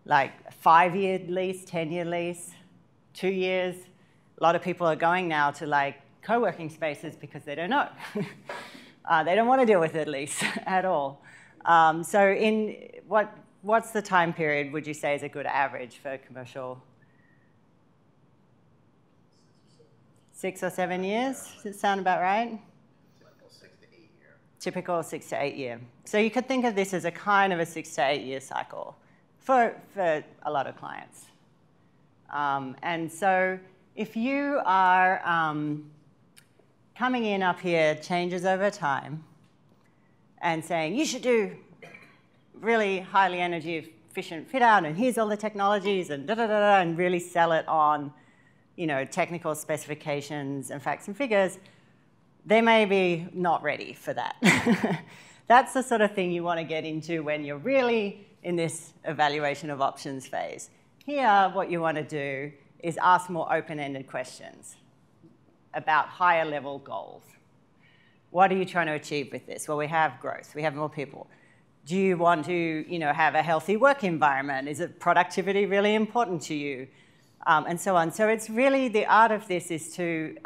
Like a 5-year lease, 10-year lease, 2 years. A lot of people are going now to co-working spaces because they don't know. They don't want to deal with it, at least, at all. So what's the time period would you say is a good average for commercial? 6 or 7 years? Does it sound about right? Typical 6 to 8 year. Typical 6 to 8 year. So you could think of this as a kind of a 6 to 8 year cycle for a lot of clients. And so if you are coming in up here, changes over time, and saying, you should do really highly energy efficient fit out, and here's all the technologies, and da-da-da-da, and really sell it on technical specifications and facts and figures, they may be not ready for that. That's the sort of thing you want to get into when you're really in this evaluation of options phase. Here, what you want to do is ask more open-ended questions about higher level goals. What are you trying to achieve with this? Well, we have growth. We have more people. Do you want to have a healthy work environment? Is it productivity really important to you? And so on. So it's really the art of this is to,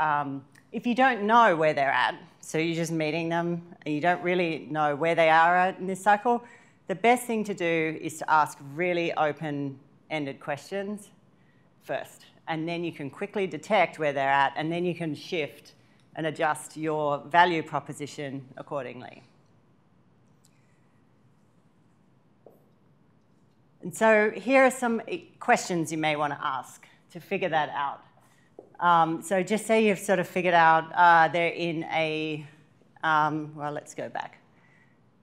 if you don't know where they're at, so you're just meeting them, and you don't really know where they are at in this cycle, the best thing to do is to ask really open-ended questions first. And then you can quickly detect where they're at, and then you can shift and adjust your value proposition accordingly. And so here are some questions you may want to ask to figure that out. So just say you've sort of figured out they're in a, well, let's go back.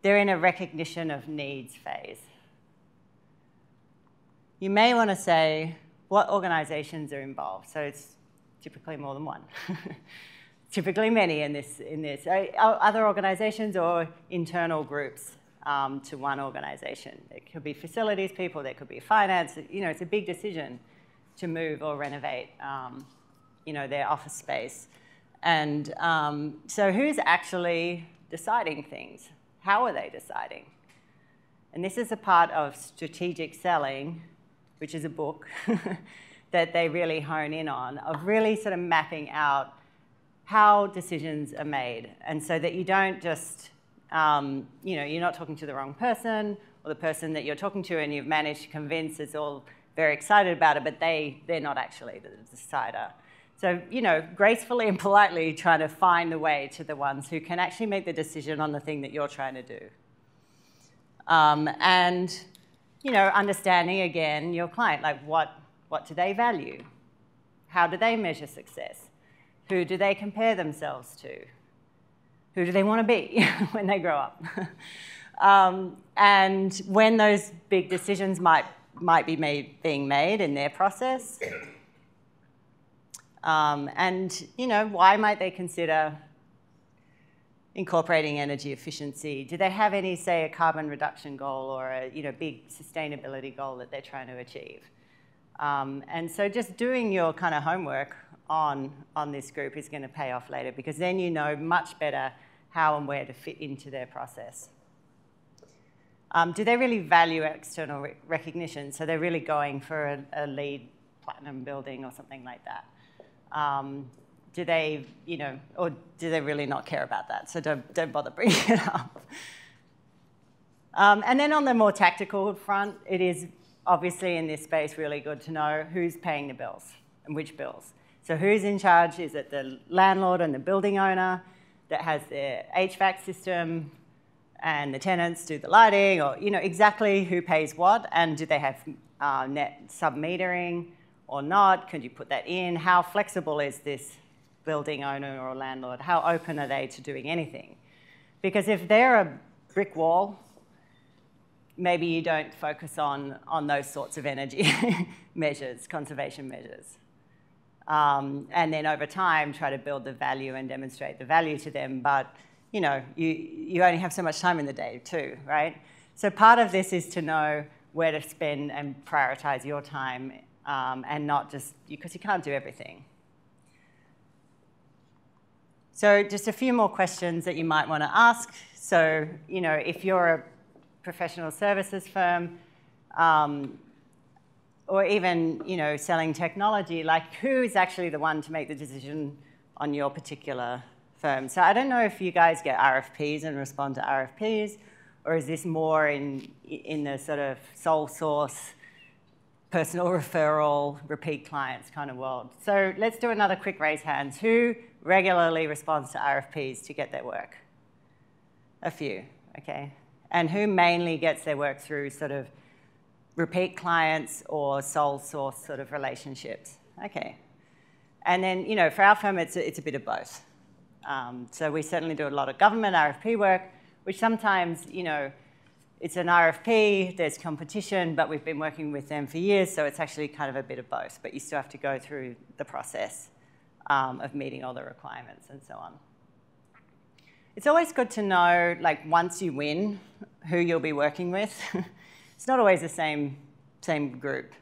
They're in a recognition of needs phase. You may want to say what organizations are involved. So it's typically more than one. Typically many in this. Other organizations or internal groups to one organization. It could be facilities people, there could be finance. It's a big decision to move or renovate their office space. And so who's actually deciding things? How are they deciding? And this is a part of strategic selling, which is a book that they really hone in on, of really sort of mapping out how decisions are made. And so that you don't just, you're not talking to the wrong person, or the person that you're talking to and you've managed to convince is all very excited about it, but they're not actually the decider. So, gracefully and politely trying to find the way to the ones who can actually make the decision on the thing that you're trying to do. And, understanding, again, your client, like what do they value? How do they measure success? Who do they compare themselves to? Who do they want to be when they grow up? And when those big decisions might be being made in their process. And, you know, why might they consider incorporating energy efficiency? Do they have any, say, a carbon reduction goal or a, you know, big sustainability goal that they're trying to achieve? And so just doing your kind of homework on this group is going to pay off later, because then you know much better how and where to fit into their process. Do they really value external recognition? So they're really going for a LEED platinum building or something like that. Do they, you know, or do they really not care about that? So don't bother bringing it up. And then on the more tactical front, it is obviously in this space really good to know who's paying the bills and which bills. So who's in charge? Is it the landlord and the building owner that has their HVAC system, and the tenants do the lighting, or, you know, exactly who pays what, and do they have net sub-metering or not? Could you put that in? How flexible is this building owner or landlord? How open are they to doing anything? Because if they're a brick wall, maybe you don't focus on those sorts of energy measures, conservation measures. And then over time, try to build the value and demonstrate the value to them. But, you know, you only have so much time in the day too, right? So part of this is to know where to spend and prioritize your time, and not just, because you can't do everything. So just a few more questions that you might want to ask. So, you know, if you're a professional services firm, or even, you know, selling technology, like who's actually the one to make the decision on your particular firm? So I don't know if you guys get RFPs and respond to RFPs, or is this more in the sort of sole source, personal referral, repeat clients kind of world? So let's do another quick raise hands. Who regularly responds to RFPs to get their work? A few, okay. And who mainly gets their work through sort of repeat clients or sole source sort of relationships? Okay. And then, you know, for our firm, it's a bit of both. So we certainly do a lot of government RFP work, which sometimes, you know, it's an RFP, there's competition, but we've been working with them for years, so it's actually kind of a bit of both. But you still have to go through the process of meeting all the requirements and so on. It's always good to know, like, once you win, who you'll be working with. It's not always the same group.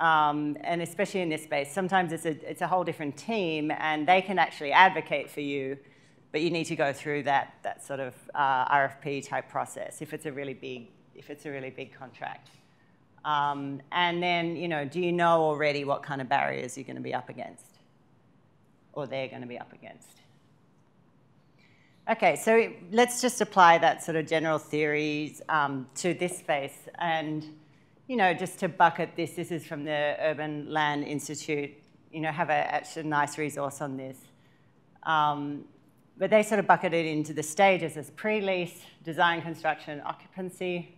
And especially in this space, sometimes it's a whole different team, and they can actually advocate for you, but you need to go through that sort of RFP type process if it's a really big contract. And then, you know, do you know already what kind of barriers you're going to be up against, or they're going to be up against? Okay, so let's just apply that sort of general theories to this space. And, you know, just to bucket this is from the Urban Land Institute, you know, have actually a nice resource on this. But they sort of bucket it into the stages as pre-lease, design, construction, occupancy.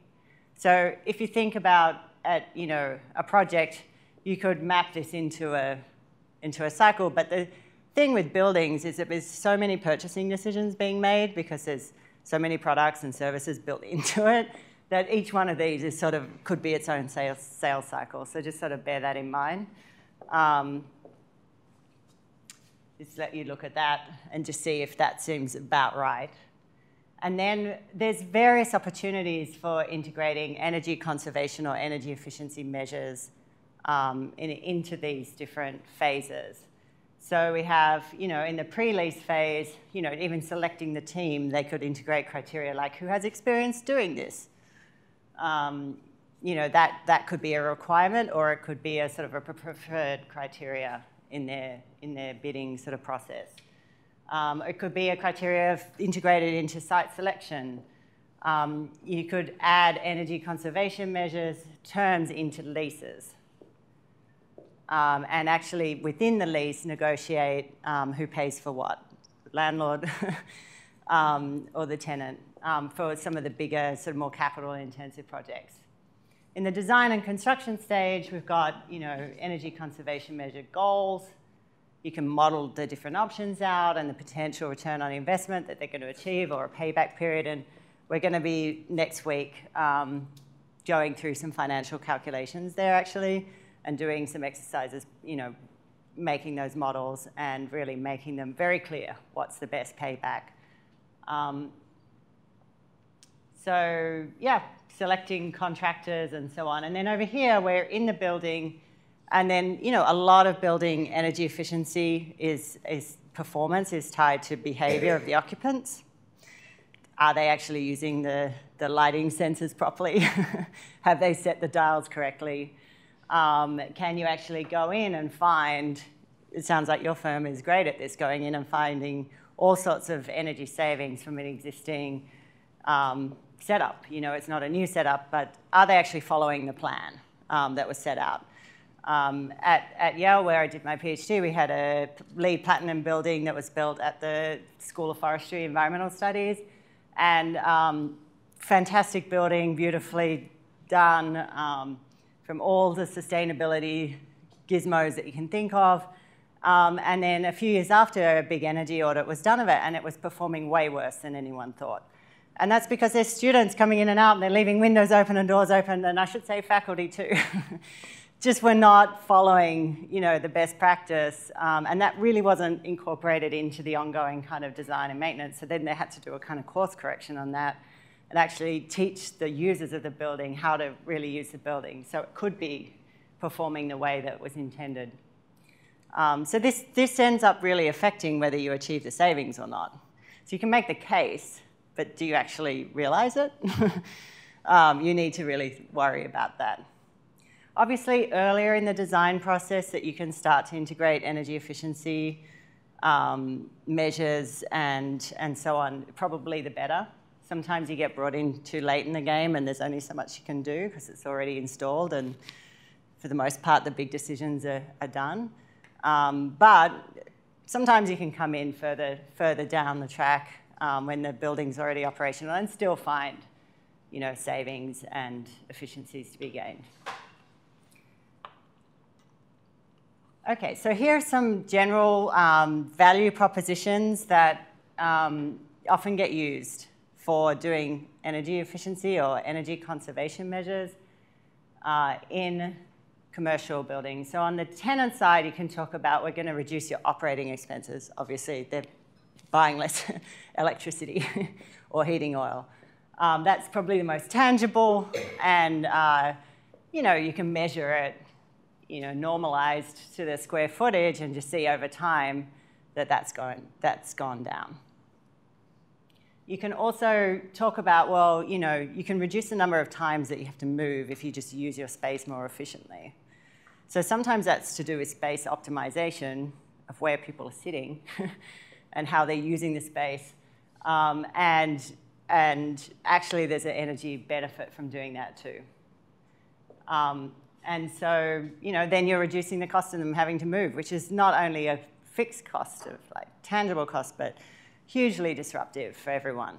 So if you think about, you know, a project, you could map this into a cycle, but the thing with buildings is that there's so many purchasing decisions being made because there's so many products and services built into it that each one of these is sort of could be its own sales cycle. So just sort of bear that in mind. Just let you look at that and just see if that seems about right. And then there's various opportunities for integrating energy conservation or energy efficiency measures into these different phases. So we have, you know, in the pre-lease phase, you know, even selecting the team, they could integrate criteria like who has experience doing this. You know, that could be a requirement, or it could be a sort of a preferred criteria in their bidding sort of process. It could be a criteria integrated into site selection. You could add energy conservation measures, terms into leases. And actually, within the lease, negotiate who pays for what, the landlord or the tenant, for some of the bigger, sort of more capital-intensive projects. In the design and construction stage, we've got, energy conservation measured goals. You can model the different options out and the potential return on investment that they're going to achieve or a payback period. And we're going to be next week going through some financial calculations there actually and doing some exercises, making those models and really making them very clear what's the best payback. So yeah, selecting contractors and so on. And then over here, we're in the building, and then a lot of building energy efficiency is performance is tied to behavior of the occupants. Are they actually using the lighting sensors properly? Have they set the dials correctly? Can you actually go in and find, it sounds like your firm is great at this, going in and finding all sorts of energy savings from an existing setup. It's not a new setup, but are they actually following the plan that was set out? At Yale, where I did my PhD, we had a LEED Platinum building that was built at the School of Forestry Environmental Studies. And fantastic building, beautifully done, from all the sustainability gizmos that you can think of. And then a few years after, a big energy audit was done of it, and it was performing way worse than anyone thought. And that's because there's students coming in and out, and they're leaving windows open and doors open, and I should say faculty too. Just were not following, the best practice, and that really wasn't incorporated into the ongoing kind of design and maintenance. So then they had to do a kind of course correction on that and actually teach the users of the building how to really use the building so it could be performing the way that was intended. So this ends up really affecting whether you achieve the savings or not. So you can make the case, but do you actually realize it? You need to really worry about that. Obviously, earlier in the design process that you can start to integrate energy efficiency measures and so on, probably the better. Sometimes you get brought in too late in the game and there's only so much you can do because it's already installed, and for the most part, the big decisions are done. But sometimes you can come in further down the track when the building's already operational and still find, savings and efficiencies to be gained. Okay, so here are some general value propositions that often get used for doing energy efficiency or energy conservation measures in commercial buildings. So on the tenant side, you can talk about we're going to reduce your operating expenses. Obviously, they're buying less electricity or heating oil. That's probably the most tangible, and you can measure it, normalized to the square footage, and just see over time that that's gone down. You can also talk about, well, you can reduce the number of times that you have to move if you just use your space more efficiently. So sometimes that's to do with space optimization of where people are sitting and how they're using the space. And actually, there's an energy benefit from doing that too. And so, then you're reducing the cost of them having to move, which is not only a fixed cost of tangible cost, but hugely disruptive for everyone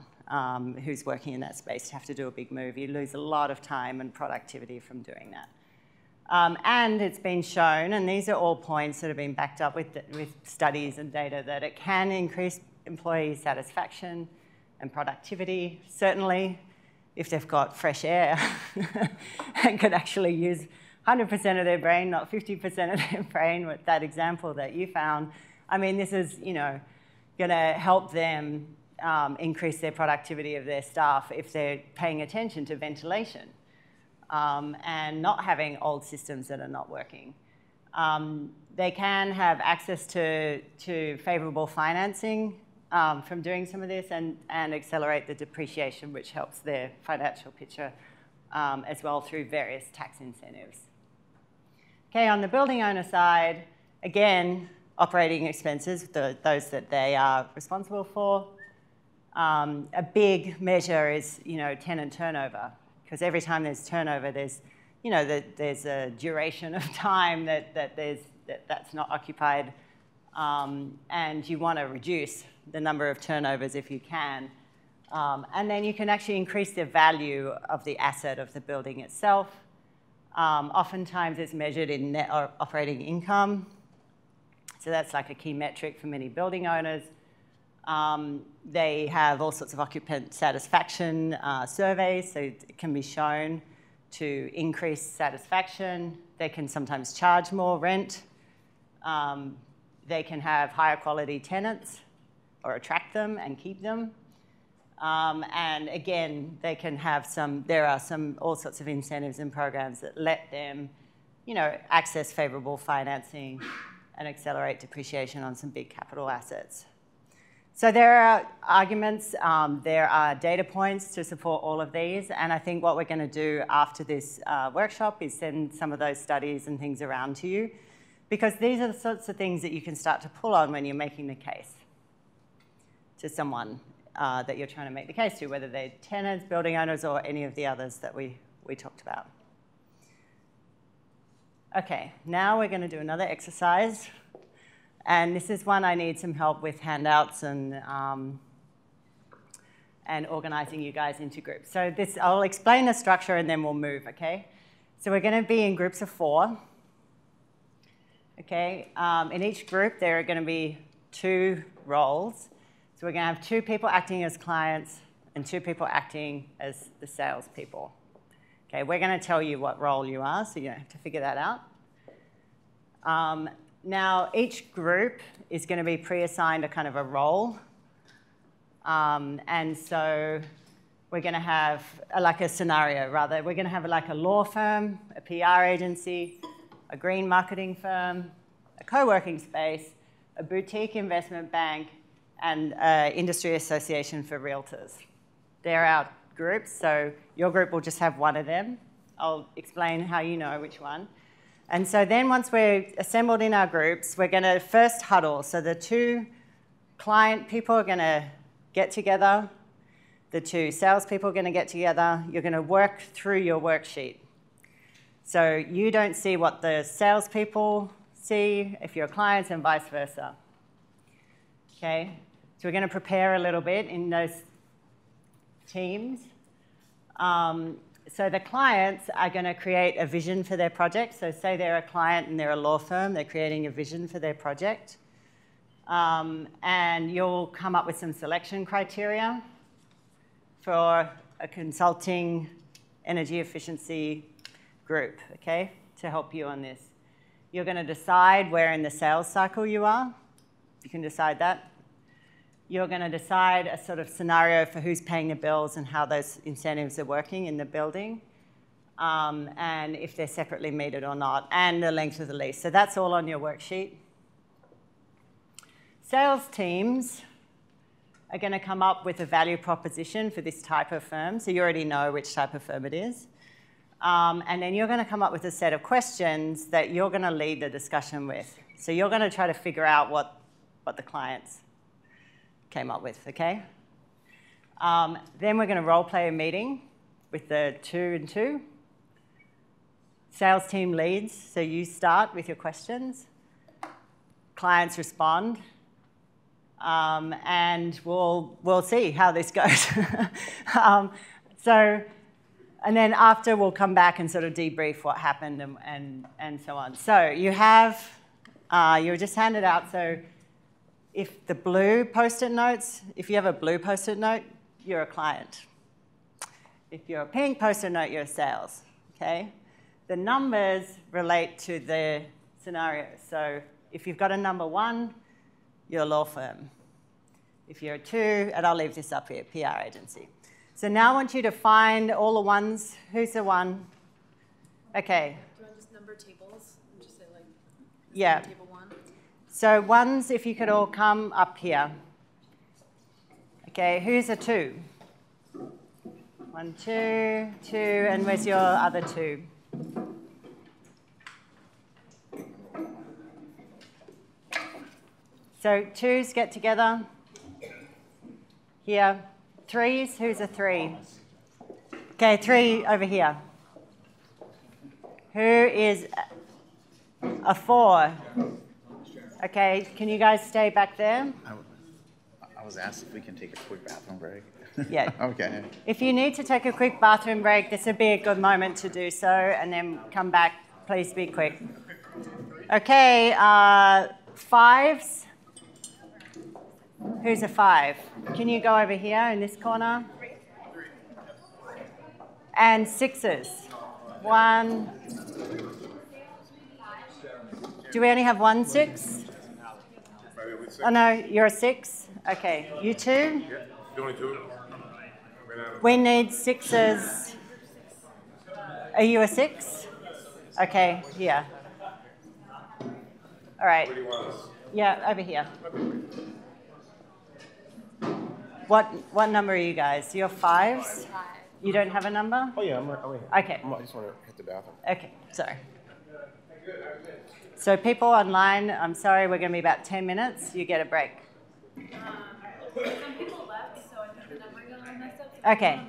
who's working in that space to have to do a big move. You lose a lot of time and productivity from doing that. And it's been shown, and these are all points that have been backed up with studies and data, that it can increase employee satisfaction and productivity, certainly if they've got fresh air and can actually use 100% of their brain, not 50% of their brain, with that example that you found. I mean, this is, going to help them increase their productivity of their staff if they're paying attention to ventilation and not having old systems that are not working. They can have access to favorable financing from doing some of this and accelerate the depreciation, which helps their financial picture as well through various tax incentives. Okay, on the building owner side, again, operating expenses, those that they are responsible for. A big measure is, tenant turnover, because every time there's turnover, there's, there's a duration of time that's not occupied, and you want to reduce the number of turnovers if you can. And then you can actually increase the value of the asset of the building itself. Oftentimes it's measured in net operating income. So that's like a key metric for many building owners. They have all sorts of occupant satisfaction surveys, so it can be shown to increase satisfaction. They can sometimes charge more rent. They can have higher quality tenants or attract them and keep them. And again, they can have there are all sorts of incentives and programs that let them, access favorable financing and accelerate depreciation on some big capital assets. So there are arguments, there are data points to support all of these, and I think what we're going to do after this workshop is send some of those studies and things around to you, because these are the sorts of things that you can start to pull on when you're making the case to someone that you're trying to make the case to, whether they're tenants, building owners, or any of the others that we talked about. Okay, now we're going to do another exercise. And this is one I need some help with handouts and organizing you guys into groups. So I'll explain the structure and then we'll move, okay? So we're going to be in groups of 4. Okay, in each group there are going to be 2 roles. So we're going to have 2 people acting as clients and 2 people acting as the salespeople. Okay, we're going to tell you what role you are, so you don't have to figure that out. Now, each group is going to be pre-assigned a kind of a role. And so we're going to have like a scenario, rather. We're going to have like a law firm, a PR agency, a green marketing firm, a co-working space, a boutique investment bank, and an industry association for realtors. They're our groups, so your group will just have one of them. I'll explain how you know which one. And so then once we're assembled in our groups, we're going to first huddle. So the 2 client people are going to get together. The 2 salespeople are going to get together. You're going to work through your worksheet. So you don't see what the salespeople see if you're clients, and vice versa. Okay? So we're going to prepare a little bit in those teams. So the clients are going to create a vision for their project. So say they're a client and they're a law firm, they're creating a vision for their project. And you'll come up with some selection criteria for a consulting energy efficiency group, okay, to help you on this. You're going to decide where in the sales cycle you are. You can decide that. You're going to decide a sort of scenario for who's paying the bills and how those incentives are working in the building, and if they're separately metered or not, and the length of the lease. So that's all on your worksheet. Sales teams are going to come up with a value proposition for this type of firm. So you already know which type of firm it is. And then you're going to come up with a set of questions that you're going to lead the discussion with. So you're going to try to figure out what the clients came up with, okay? Then we're going to role play a meeting with the 2 and 2. Sales team leads, so you start with your questions. Clients respond, and we'll see how this goes. And then after we'll come back and sort of debrief what happened and so on. So you were just handed out, so if the blue post-it notes, if you have a blue post-it note, you're a client. If you're a pink post-it note, you're sales, okay? The numbers relate to the scenario. So if you've got a number 1, you're a law firm. If you're a 2, and I'll leave this up here, PR agency. So now I want you to find all the ones. Who's the 1? Okay. Do I just number tables and just say like, yeah. Table 1? So ones, if you could all come up here. Okay, who's a 2? 1, 2, 2, and where's your other 2? So 2s get together. Here. 3s, who's a 3? Okay, 3 over here. Who is a 4? Okay, can you guys stay back there? I was asked if we can take a quick bathroom break. Yeah. Okay. If you need to take a quick bathroom break, this would be a good moment to do so, and then come back. Please be quick. Okay, fives. Who's a five? Can you go over here in this corner? And sixes. One. Do we only have one six? Oh no, you're a six? Okay, you two? We need sixes. Are you a six? Okay, here. All right. Yeah, over here. What number are you guys? You're fives? You don't have a number? Oh yeah, I'm right here. Okay. I just want to hit the bathroom. Okay, sorry. So people online, I'm sorry, we're going to be about 10 minutes. You get a break. Some people left, so I think the number got messed up. Okay.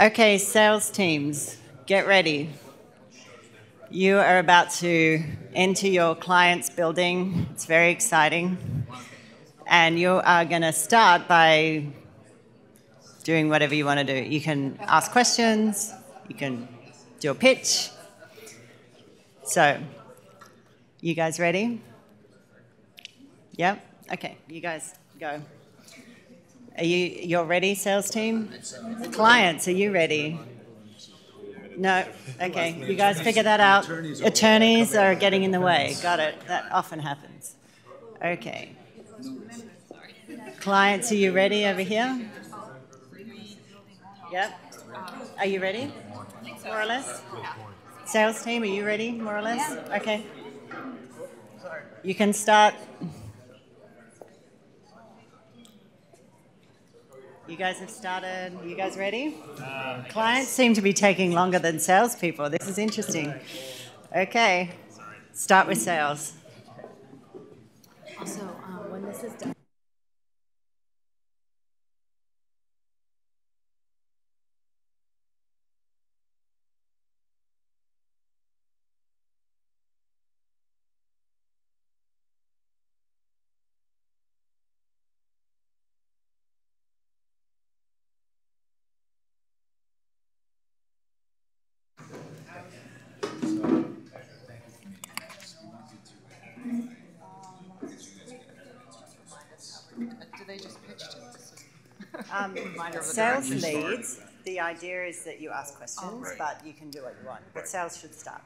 Okay, sales teams, get ready. You are about to enter your client's building. It's very exciting. And you are going to start by doing whatever you want to do. You can ask questions, you can do a pitch. So, you guys ready? Yep? Okay, you guys go. You're ready, sales team? Clients, are you ready? No? Okay, you guys figure that out. Attorneys are getting in the way. Got it. That often happens. Okay. Clients, are you ready over here? Yep. Are you ready? More or less? Sales team, are you ready? More or less? Okay. You can start. You guys have started. You guys ready? Clients seem to be taking longer than salespeople. This is interesting. Okay. Start with sales. Also, when this is done. Do they just pitch to us? Sales leads, the idea is that you ask questions, but you can do what you want. But sales should start.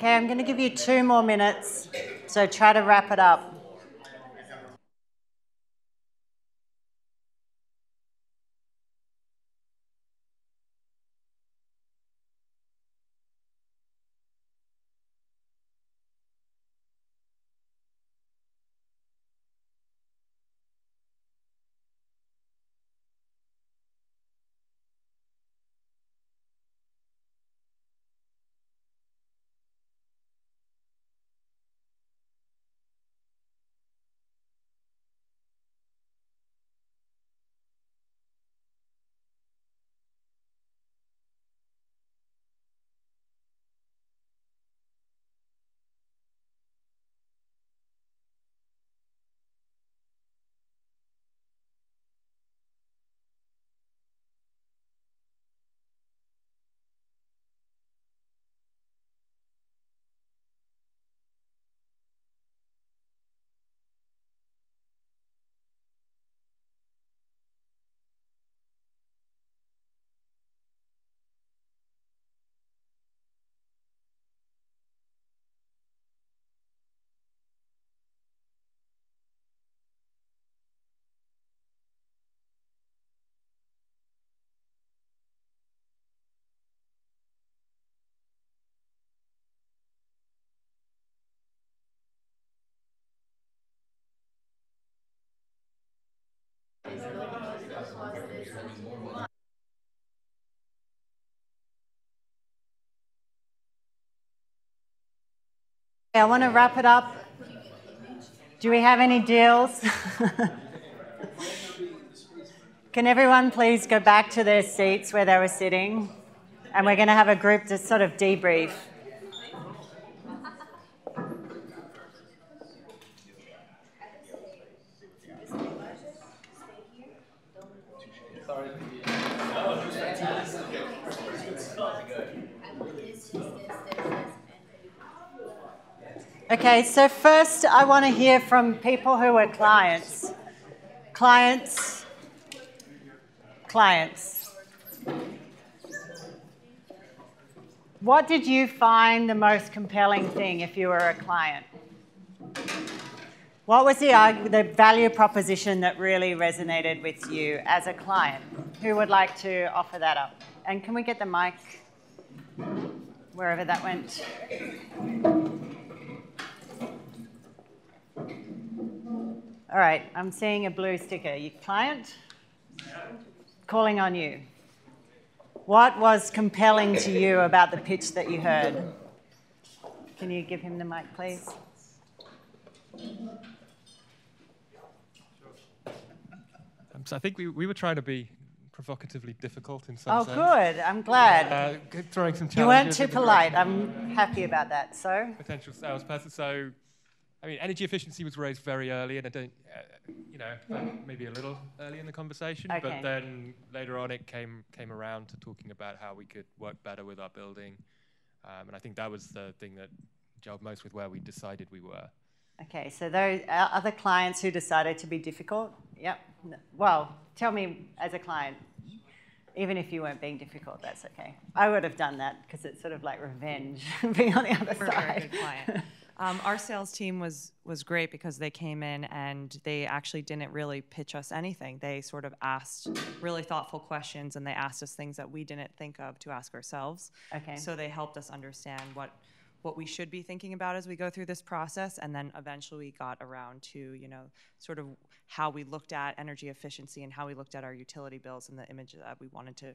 Okay, I'm going to give you 2 more minutes, so try to wrap it up. I want to wrap it up. Do we have any deals? Can everyone please go back to their seats where they were sitting? And we're going to have a group to sort of debrief. Okay, so first I want to hear from people who are clients. Clients. What did you find the most compelling thing if you were a client? What was the value proposition that really resonated with you as a client? Who would like to offer that up? And can we get the mic wherever that went? All right, I'm seeing a blue sticker. You client? Calling on you. What was compelling to you about the pitch that you heard? Can you give him the mic, please? So I think we were trying to be provocatively difficult in some sense. Oh, good. I'm glad. Throwing some challenges. You weren't too polite. I'm happy about that. So? Potential salesperson. So, I mean, energy efficiency was raised very early, and I don't, maybe a little early in the conversation. Okay. But then later on, it came around to talking about how we could work better with our building, and I think that was the thing that gelled most with where we decided we were. Okay, so those other clients who decided to be difficult? Yep. Well, tell me as a client, even if you weren't being difficult, that's okay. I would have done that because it's sort of like revenge being on the other We're side. a very good client. Our sales team was great because they came in and they actually didn't really pitch us anything. They sort of asked really thoughtful questions, and they asked us things that we didn't think of to ask ourselves. Okay. So they helped us understand what we should be thinking about as we go through this process, and then eventually we got around to, sort of how we looked at energy efficiency and how we looked at our utility bills and the image that we wanted to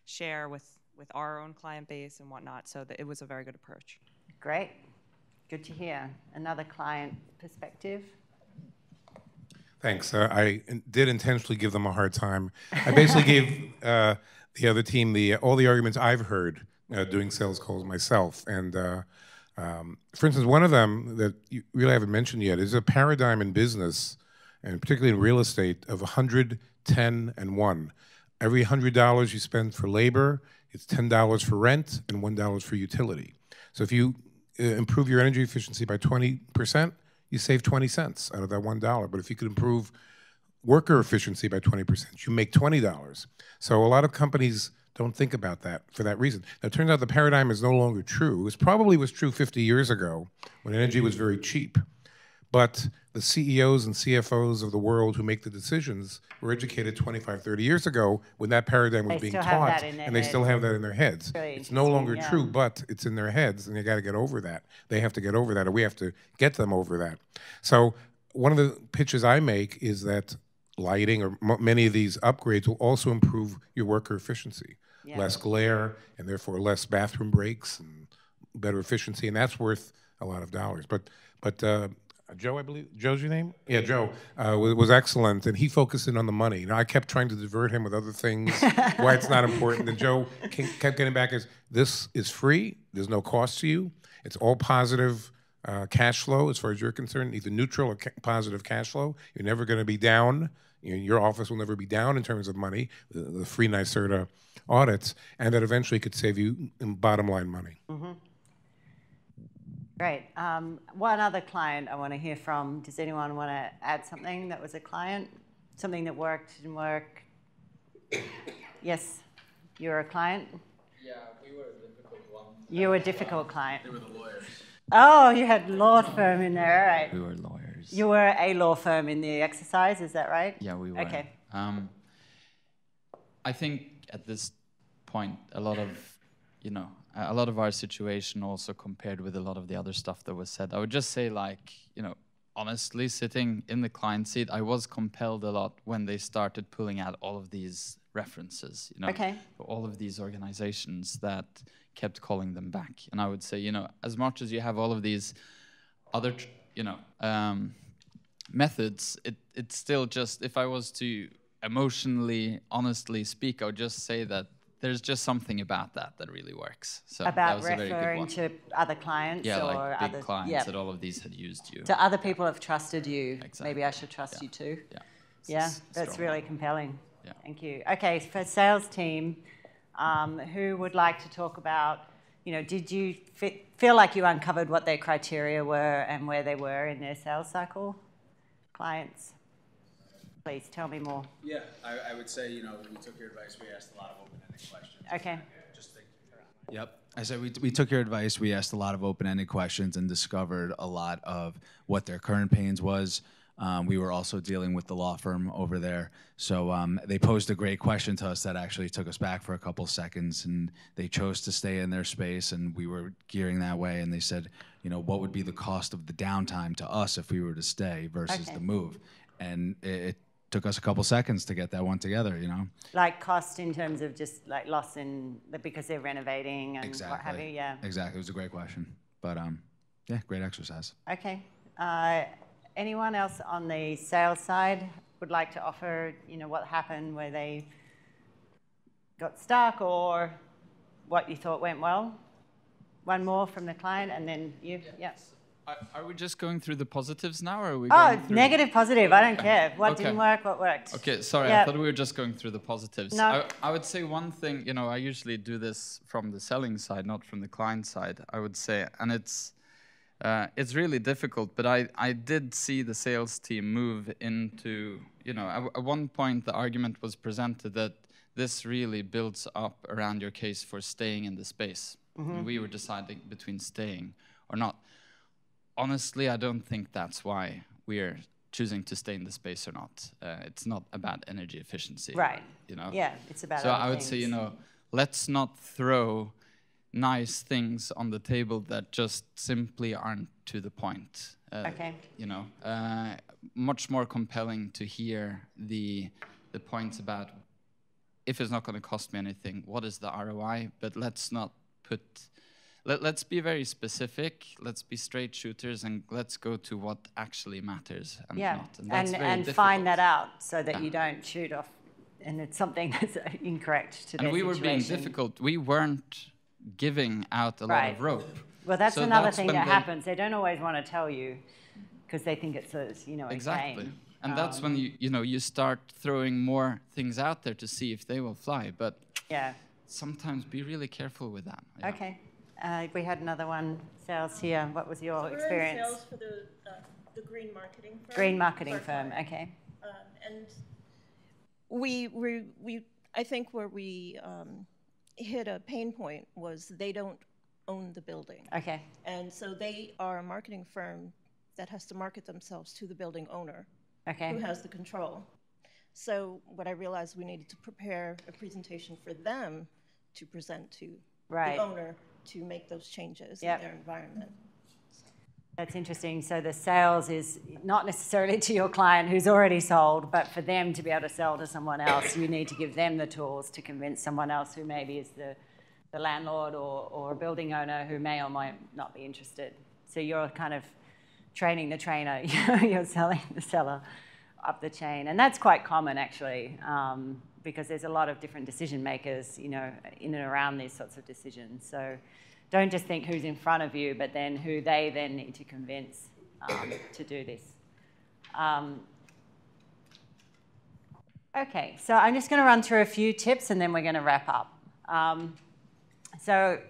share with our own client base and whatnot. So it was a very good approach. Great. Good to hear. Another client perspective? Thanks. I did intentionally give them a hard time. I basically gave the other team all the arguments I've heard doing sales calls myself. And for instance, one of them that you really haven't mentioned yet is a paradigm in business, and particularly in real estate, of 100, 10, and 1. Every $100 you spend for labor, it's $10 for rent and $1 for utility. So if you improve your energy efficiency by 20%, you save 20 cents out of that $1. But if you could improve worker efficiency by 20%, you make $20. So a lot of companies don't think about that for that reason. Now, it turns out the paradigm is no longer true. It probably was true 50 years ago when energy was very cheap. But the CEOs and CFOs of the world who make the decisions were educated 25, 30 years ago when that paradigm was being taught, and they still have that in their heads. It's no longer true, but it's in their heads, and you got to get over that. They have to get over that, or we have to get them over that. So one of the pitches I make is that lighting or many of these upgrades will also improve your worker efficiency. Yeah. Less glare, and therefore less bathroom breaks, and better efficiency, and that's worth a lot of dollars. But Joe, I believe, Joe's your name? Yeah, Joe was excellent, and he focused in on the money. You know, I kept trying to divert him with other things, why it's not important, and Joe kept getting back as, this is free, there's no cost to you, it's all positive cash flow as far as you're concerned, either neutral or positive cash flow. You're never going to be down. Your office will never be down in terms of money, the free NYSERDA audits, and that eventually could save you in bottom line money. Mm-hmm. Great. One other client I want to hear from. Does anyone want to add something that was a client? Something that worked, didn't work? Yes, you were a client? Yeah, we were a difficult one. You were a difficult client. They were the lawyers. Oh, you had law firm in there, all right. We were lawyers. You were a law firm in the exercise, is that right? Yeah, we were. Okay. I think at this point, a lot of our situation also compared with a lot of the other stuff that was said. I would just say, like, honestly, sitting in the client seat, I was compelled a lot when they started pulling out all of these references, okay, for all of these organizations that kept calling them back. And I would say, as much as you have all of these other, methods, it's still just, if I was to emotionally, honestly speak, I would just say that there's just something about that really works. So about that was a very referring good one. to other clients, yeah, or like big other clients that all of these had used you. So other people have trusted you. Exactly. Maybe I should trust you too. Yeah. Yeah, that's really compelling. Yeah. Thank you. Okay, for sales team, who would like to talk about, did you feel like you uncovered what their criteria were and where they were in their sales cycle? Clients, please tell me more. Yeah, I would say, we took your advice. We asked a lot of open-ended questions. Okay. Yep. I said we took your advice. We asked a lot of open-ended questions and discovered a lot of what their current pains was. We were also dealing with the law firm over there. So they posed a great question to us that actually took us back for a couple seconds, and they chose to stay in their space, and we were gearing that way, and they said, what would be the cost of the downtime to us if we were to stay versus the move? And it took us a couple seconds to get that one together, Like cost in terms of just like loss because they're renovating and exactly. what have you, yeah. Exactly, it was a great question. But yeah, great exercise. Okay. Anyone else on the sales side would like to offer, what happened where they got stuck or what you thought went well? One more from the client and then you, yeah. Are we just going through the positives now, or are we going through... negative, positive, I don't care. What didn't work, what worked? Okay, sorry, I thought we were just going through the positives. No. I would say one thing, I usually do this from the selling side, not from the client side, I would say, and it's really difficult, but I did see the sales team move into, at one point the argument was presented that this really builds up around your case for staying in the space. Mm-hmm. And we were deciding between staying or not. Honestly, I don't think that's why we're choosing to stay in the space or not. It's not about energy efficiency. Right. Yeah, it's about So other I would things. say, let's not throw nice things on the table that just simply aren't to the point. Okay. Much more compelling to hear the points about if it's not going to cost me anything, what is the ROI? But let's not let's be very specific, let's be straight shooters, and let's go to what actually matters and not. And that's very difficult. Find that out so that you don't shoot off and it's something that's incorrect to their And we were being situation. difficult. We weren't giving out a lot of rope. Well, that's So another that's thing when that they- happens. They don't always want to tell you because they think it's a Exactly. game. And that's when you start throwing more things out there to see if they will fly. But yeah, sometimes be really careful with that. Yeah. Okay. We had another one, sales here. What was your So experience? We're in sales for the green marketing firm. Green marketing firm, okay. And I think where we hit a pain point was they don't own the building. Okay. And so they are a marketing firm that has to market themselves to the building owner, okay, who has the control. So what I realized, we needed to prepare a presentation for them to present to right, the owner to make those changes yep, in their environment. That's interesting. So the sales is not necessarily to your client who's already sold, but for them to be able to sell to someone else, you need to give them the tools to convince someone else who maybe is the landlord or a building owner who may or might not be interested. So you're kind of training the trainer, you're selling the seller up the chain. And that's quite common, actually, because there's a lot of different decision makers, in and around these sorts of decisions. So don't just think who's in front of you, but then who they then need to convince to do this. Okay, so I'm just going to run through a few tips, and then we're going to wrap up. So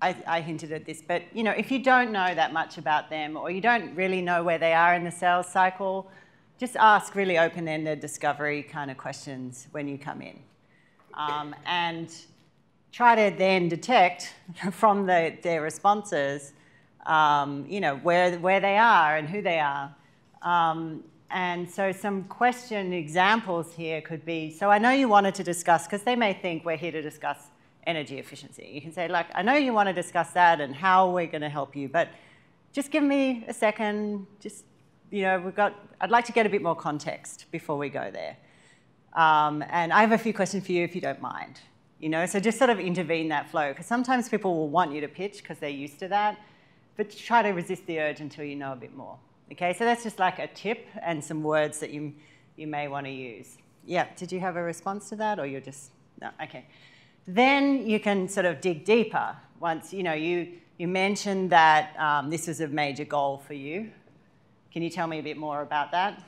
I hinted at this, but if you don't know that much about them, or you don't really know where they are in the sales cycle, just ask really open-ended discovery kind of questions when you come in. And try to then detect from their responses, where they are and who they are. And so some question examples here could be, so I know you wanted to discuss, because they may think we're here to discuss energy efficiency. You can say, like, I know you want to discuss that and how we're going to help you, but just give me a second, just, I'd like to get a bit more context before we go there. And I have a few questions for you if you don't mind. So just sort of intervene that flow, because sometimes people will want you to pitch because they're used to that, but try to resist the urge until you know a bit more. Okay, so that's just like a tip and some words that you may want to use. Yeah, did you have a response to that, or you're just, no, okay. Then you can sort of dig deeper. Once, you mentioned that this was a major goal for you. Can you tell me a bit more about that?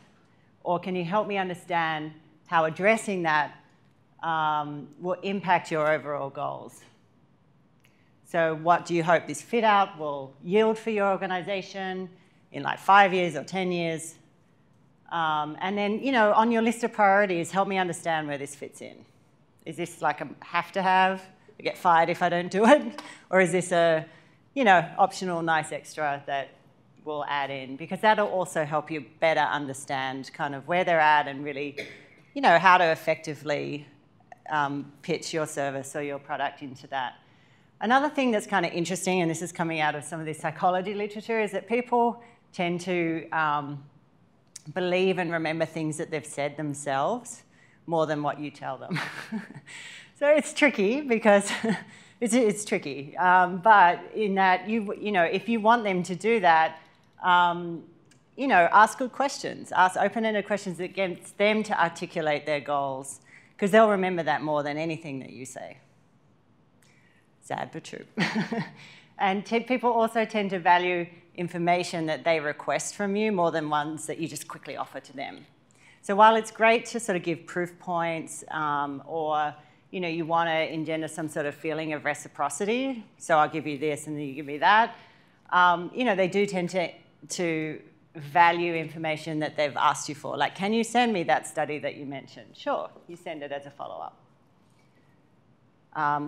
Or can you help me understand how addressing that will impact your overall goals? So what do you hope this fit out will yield for your organization in like 5 years or 10 years? And then, on your list of priorities, help me understand where this fits in. Is this like a have to have? I get fired if I don't do it? Or is this a, optional nice extra that we'll add in? Because that'll also help you better understand kind of where they're at and really, how to effectively pitch your service or your product into that. Another thing that's kind of interesting, and this is coming out of some of the psychology literature, is that people tend to believe and remember things that they've said themselves more than what you tell them. So it's tricky because it's tricky. But in that, if you want them to do that, ask good questions. Ask open-ended questions that get them to articulate their goals, because they'll remember that more than anything that you say. Sad but true. And people also tend to value information that they request from you more than ones that you just quickly offer to them. So while it's great to sort of give proof points, or you want to engender some sort of feeling of reciprocity, so I'll give you this and then you give me that, they do tend to value information that they've asked you for. Like, can you send me that study that you mentioned? Sure, you send it as a follow-up.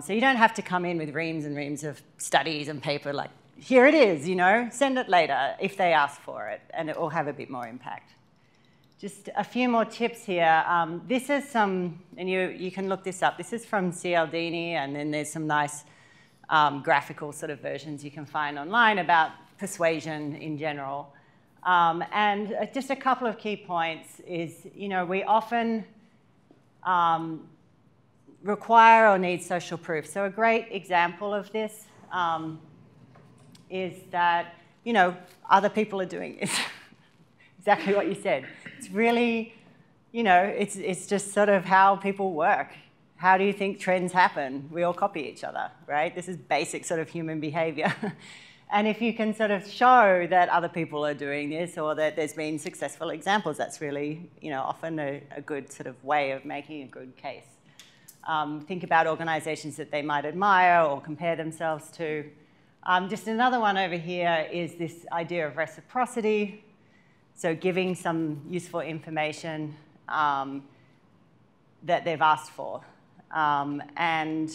So you don't have to come in with reams and reams of studies and paper, like, here it is, send it later if they ask for it, and it will have a bit more impact. Just a few more tips here. This is some, and you can look this up. This is from Cialdini, and then there's some nice graphical sort of versions you can find online about persuasion in general. And just a couple of key points is, we often require or need social proof. So a great example of this is that, other people are doing this. Exactly what you said. It's really, it's just sort of how people work. How do you think trends happen? We all copy each other, right? This is basic sort of human behavior. And if you can sort of show that other people are doing this, or that there's been successful examples, that's really, often a good sort of way of making a good case. Think about organizations that they might admire or compare themselves to. Just another one over here is this idea of reciprocity. So giving some useful information that they've asked for. And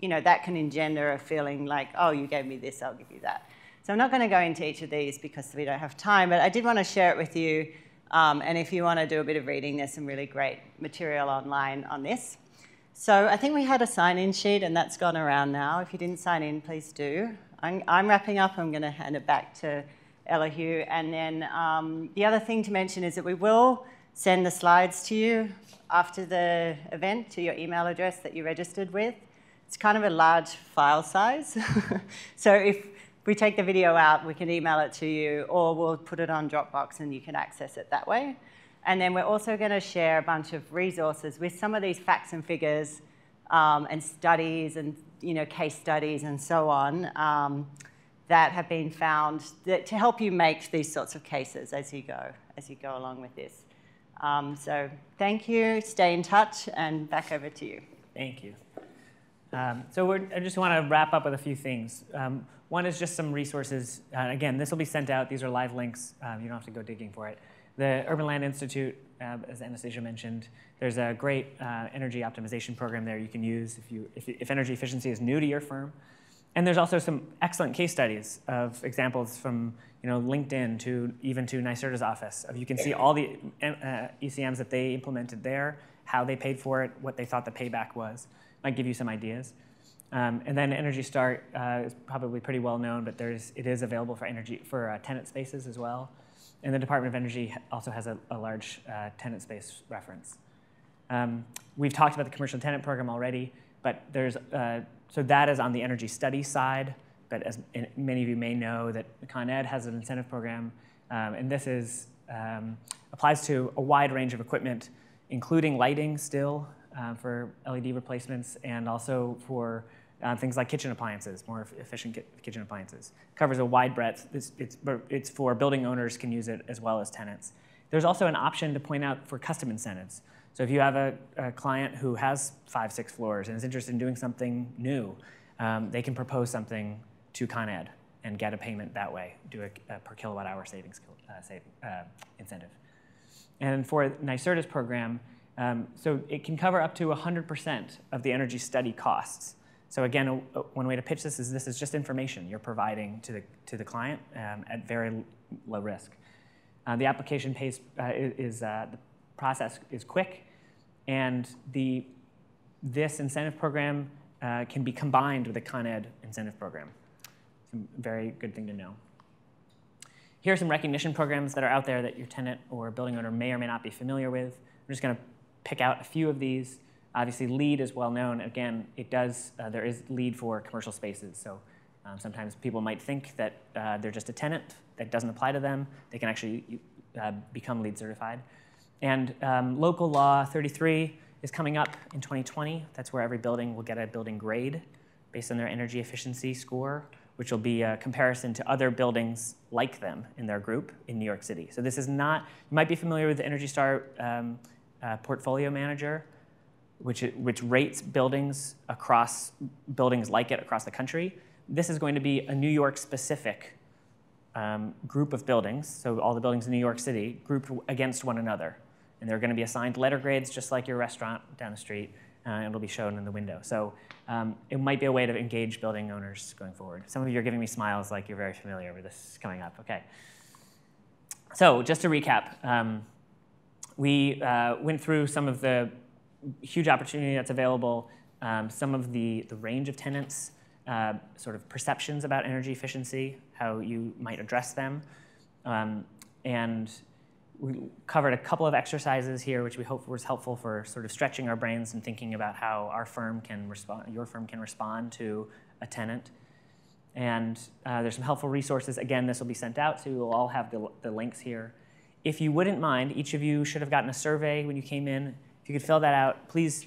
that can engender a feeling like, oh, you gave me this, I'll give you that. So I'm not going to go into each of these because we don't have time, but I did want to share it with you. And if you want to do a bit of reading, there's some really great material online on this. So I think we had a sign-in sheet, and that's gone around now. If you didn't sign in, please do. I'm wrapping up. I'm going to hand it back to Elihu. And then the other thing to mention is that we will send the slides to you after the event to your email address that you registered with. It's kind of a large file size. So if we take the video out, we can email it to you, or we'll put it on Dropbox and you can access it that way. And then we're also going to share a bunch of resources with some of these facts and figures and studies and case studies and so on that have been found to help you make these sorts of cases as you go along with this. So thank you, stay in touch, and back over to you. Thank you. So I just want to wrap up with a few things. One is just some resources. Again, this will be sent out. These are live links. You don't have to go digging for it. The Urban Land Institute, as Anastasia mentioned, there's a great energy optimization program there you can use if energy efficiency is new to your firm. And there's also some excellent case studies of examples from LinkedIn to even to NYSERDA's office. You can see all the ECMs that they implemented there, how they paid for it, what they thought the payback was. Might give you some ideas. And then Energy Start is probably pretty well known, but it is available for tenant spaces as well. And the Department of Energy also has a large tenant space reference. We've talked about the commercial tenant program already, but so that is on the energy study side. But as many of you may know, that Con Ed has an incentive program, and this applies to a wide range of equipment, including lighting still for LED replacements, and also for things like kitchen appliances, more efficient kitchen appliances. Covers a wide breadth. It's for building owners can use it as well as tenants. There's also an option to point out for custom incentives. So if you have a client who has 5, 6 floors and is interested in doing something new, they can propose something to Con Ed and get a payment that way, do a per kilowatt hour savings incentive. And for NYSERDA's program, so it can cover up to 100% of the energy study costs. So again, one way to pitch this is just information you're providing to the client at very low risk. The application the process is quick, and this incentive program can be combined with a Con Ed incentive program. It's a very good thing to know. Here are some recognition programs that are out there that your tenant or building owner may or may not be familiar with. I'm just going to pick out a few of these. Obviously, LEED is well known. Again, there is LEED for commercial spaces. So sometimes people might think that they're just a tenant. That doesn't apply to them. They can actually become LEED certified. And Local Law 33 is coming up in 2020. That's where every building will get a building grade based on their energy efficiency score, which will be a comparison to other buildings like them in their group in New York City. So this is not, you might be familiar with the Energy Star Portfolio Manager, which rates buildings like it across the country. This is going to be a New York specific group of buildings, so all the buildings in New York City grouped against one another. And they're going to be assigned letter grades just like your restaurant down the street, and it'll be shown in the window. So it might be a way to engage building owners going forward. Some of you are giving me smiles like you're very familiar with this coming up. Okay. So just to recap, we went through some of the huge opportunity that's available, some of the range of tenants, sort of perceptions about energy efficiency, how you might address them. And we covered a couple of exercises here, which we hope was helpful for sort of stretching our brains and thinking about how our firm can respond, your firm can respond to a tenant. And there's some helpful resources. Again, this will be sent out, so you'll all have the links here. If you wouldn't mind, each of you should have gotten a survey when you came in. If you could fill that out, please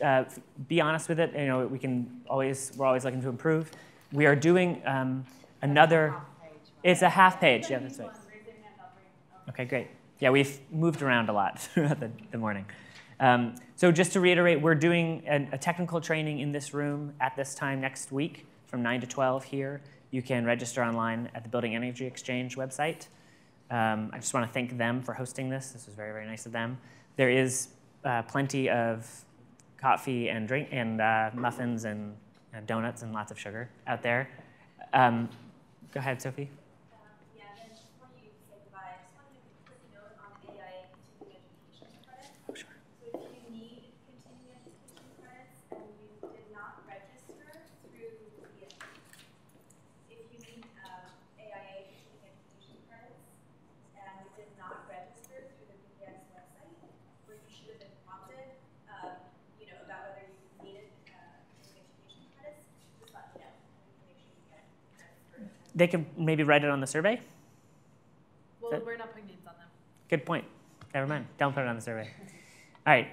be honest with it. We're always looking to improve. We are doing it's a half page. Yeah, that's right. Okay, great. Yeah, we've moved around a lot throughout the morning. So just to reiterate, we're doing a technical training in this room at this time next week from 9 to 12 here. You can register online at the Building Energy Exchange website. I just want to thank them for hosting this. This was very, very nice of them. There is plenty of coffee and drink and muffins and donuts and lots of sugar out there. Go ahead, Sophie. Yeah, then just before you say goodbye, I just wanted to quick note on AIA continuing education credit. Oh, sure. So if you need continuing education credits and you did not register through the, if you need AIA continuing education credits and you did not register through the PPX website, where you should have been prompted, you know, about whether you needed continuing education credits, just let me know. We can make sure you get credits for it. They can maybe write it on the survey? Well, we're not putting names on them. Good point. Never mind. Don't put it on the survey. All right.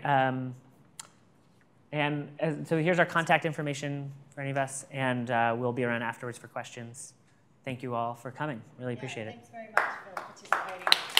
So here's our contact information for any of us, and we'll be around afterwards for questions. Thank you all for coming. Really appreciate it. Thanks very much for participating.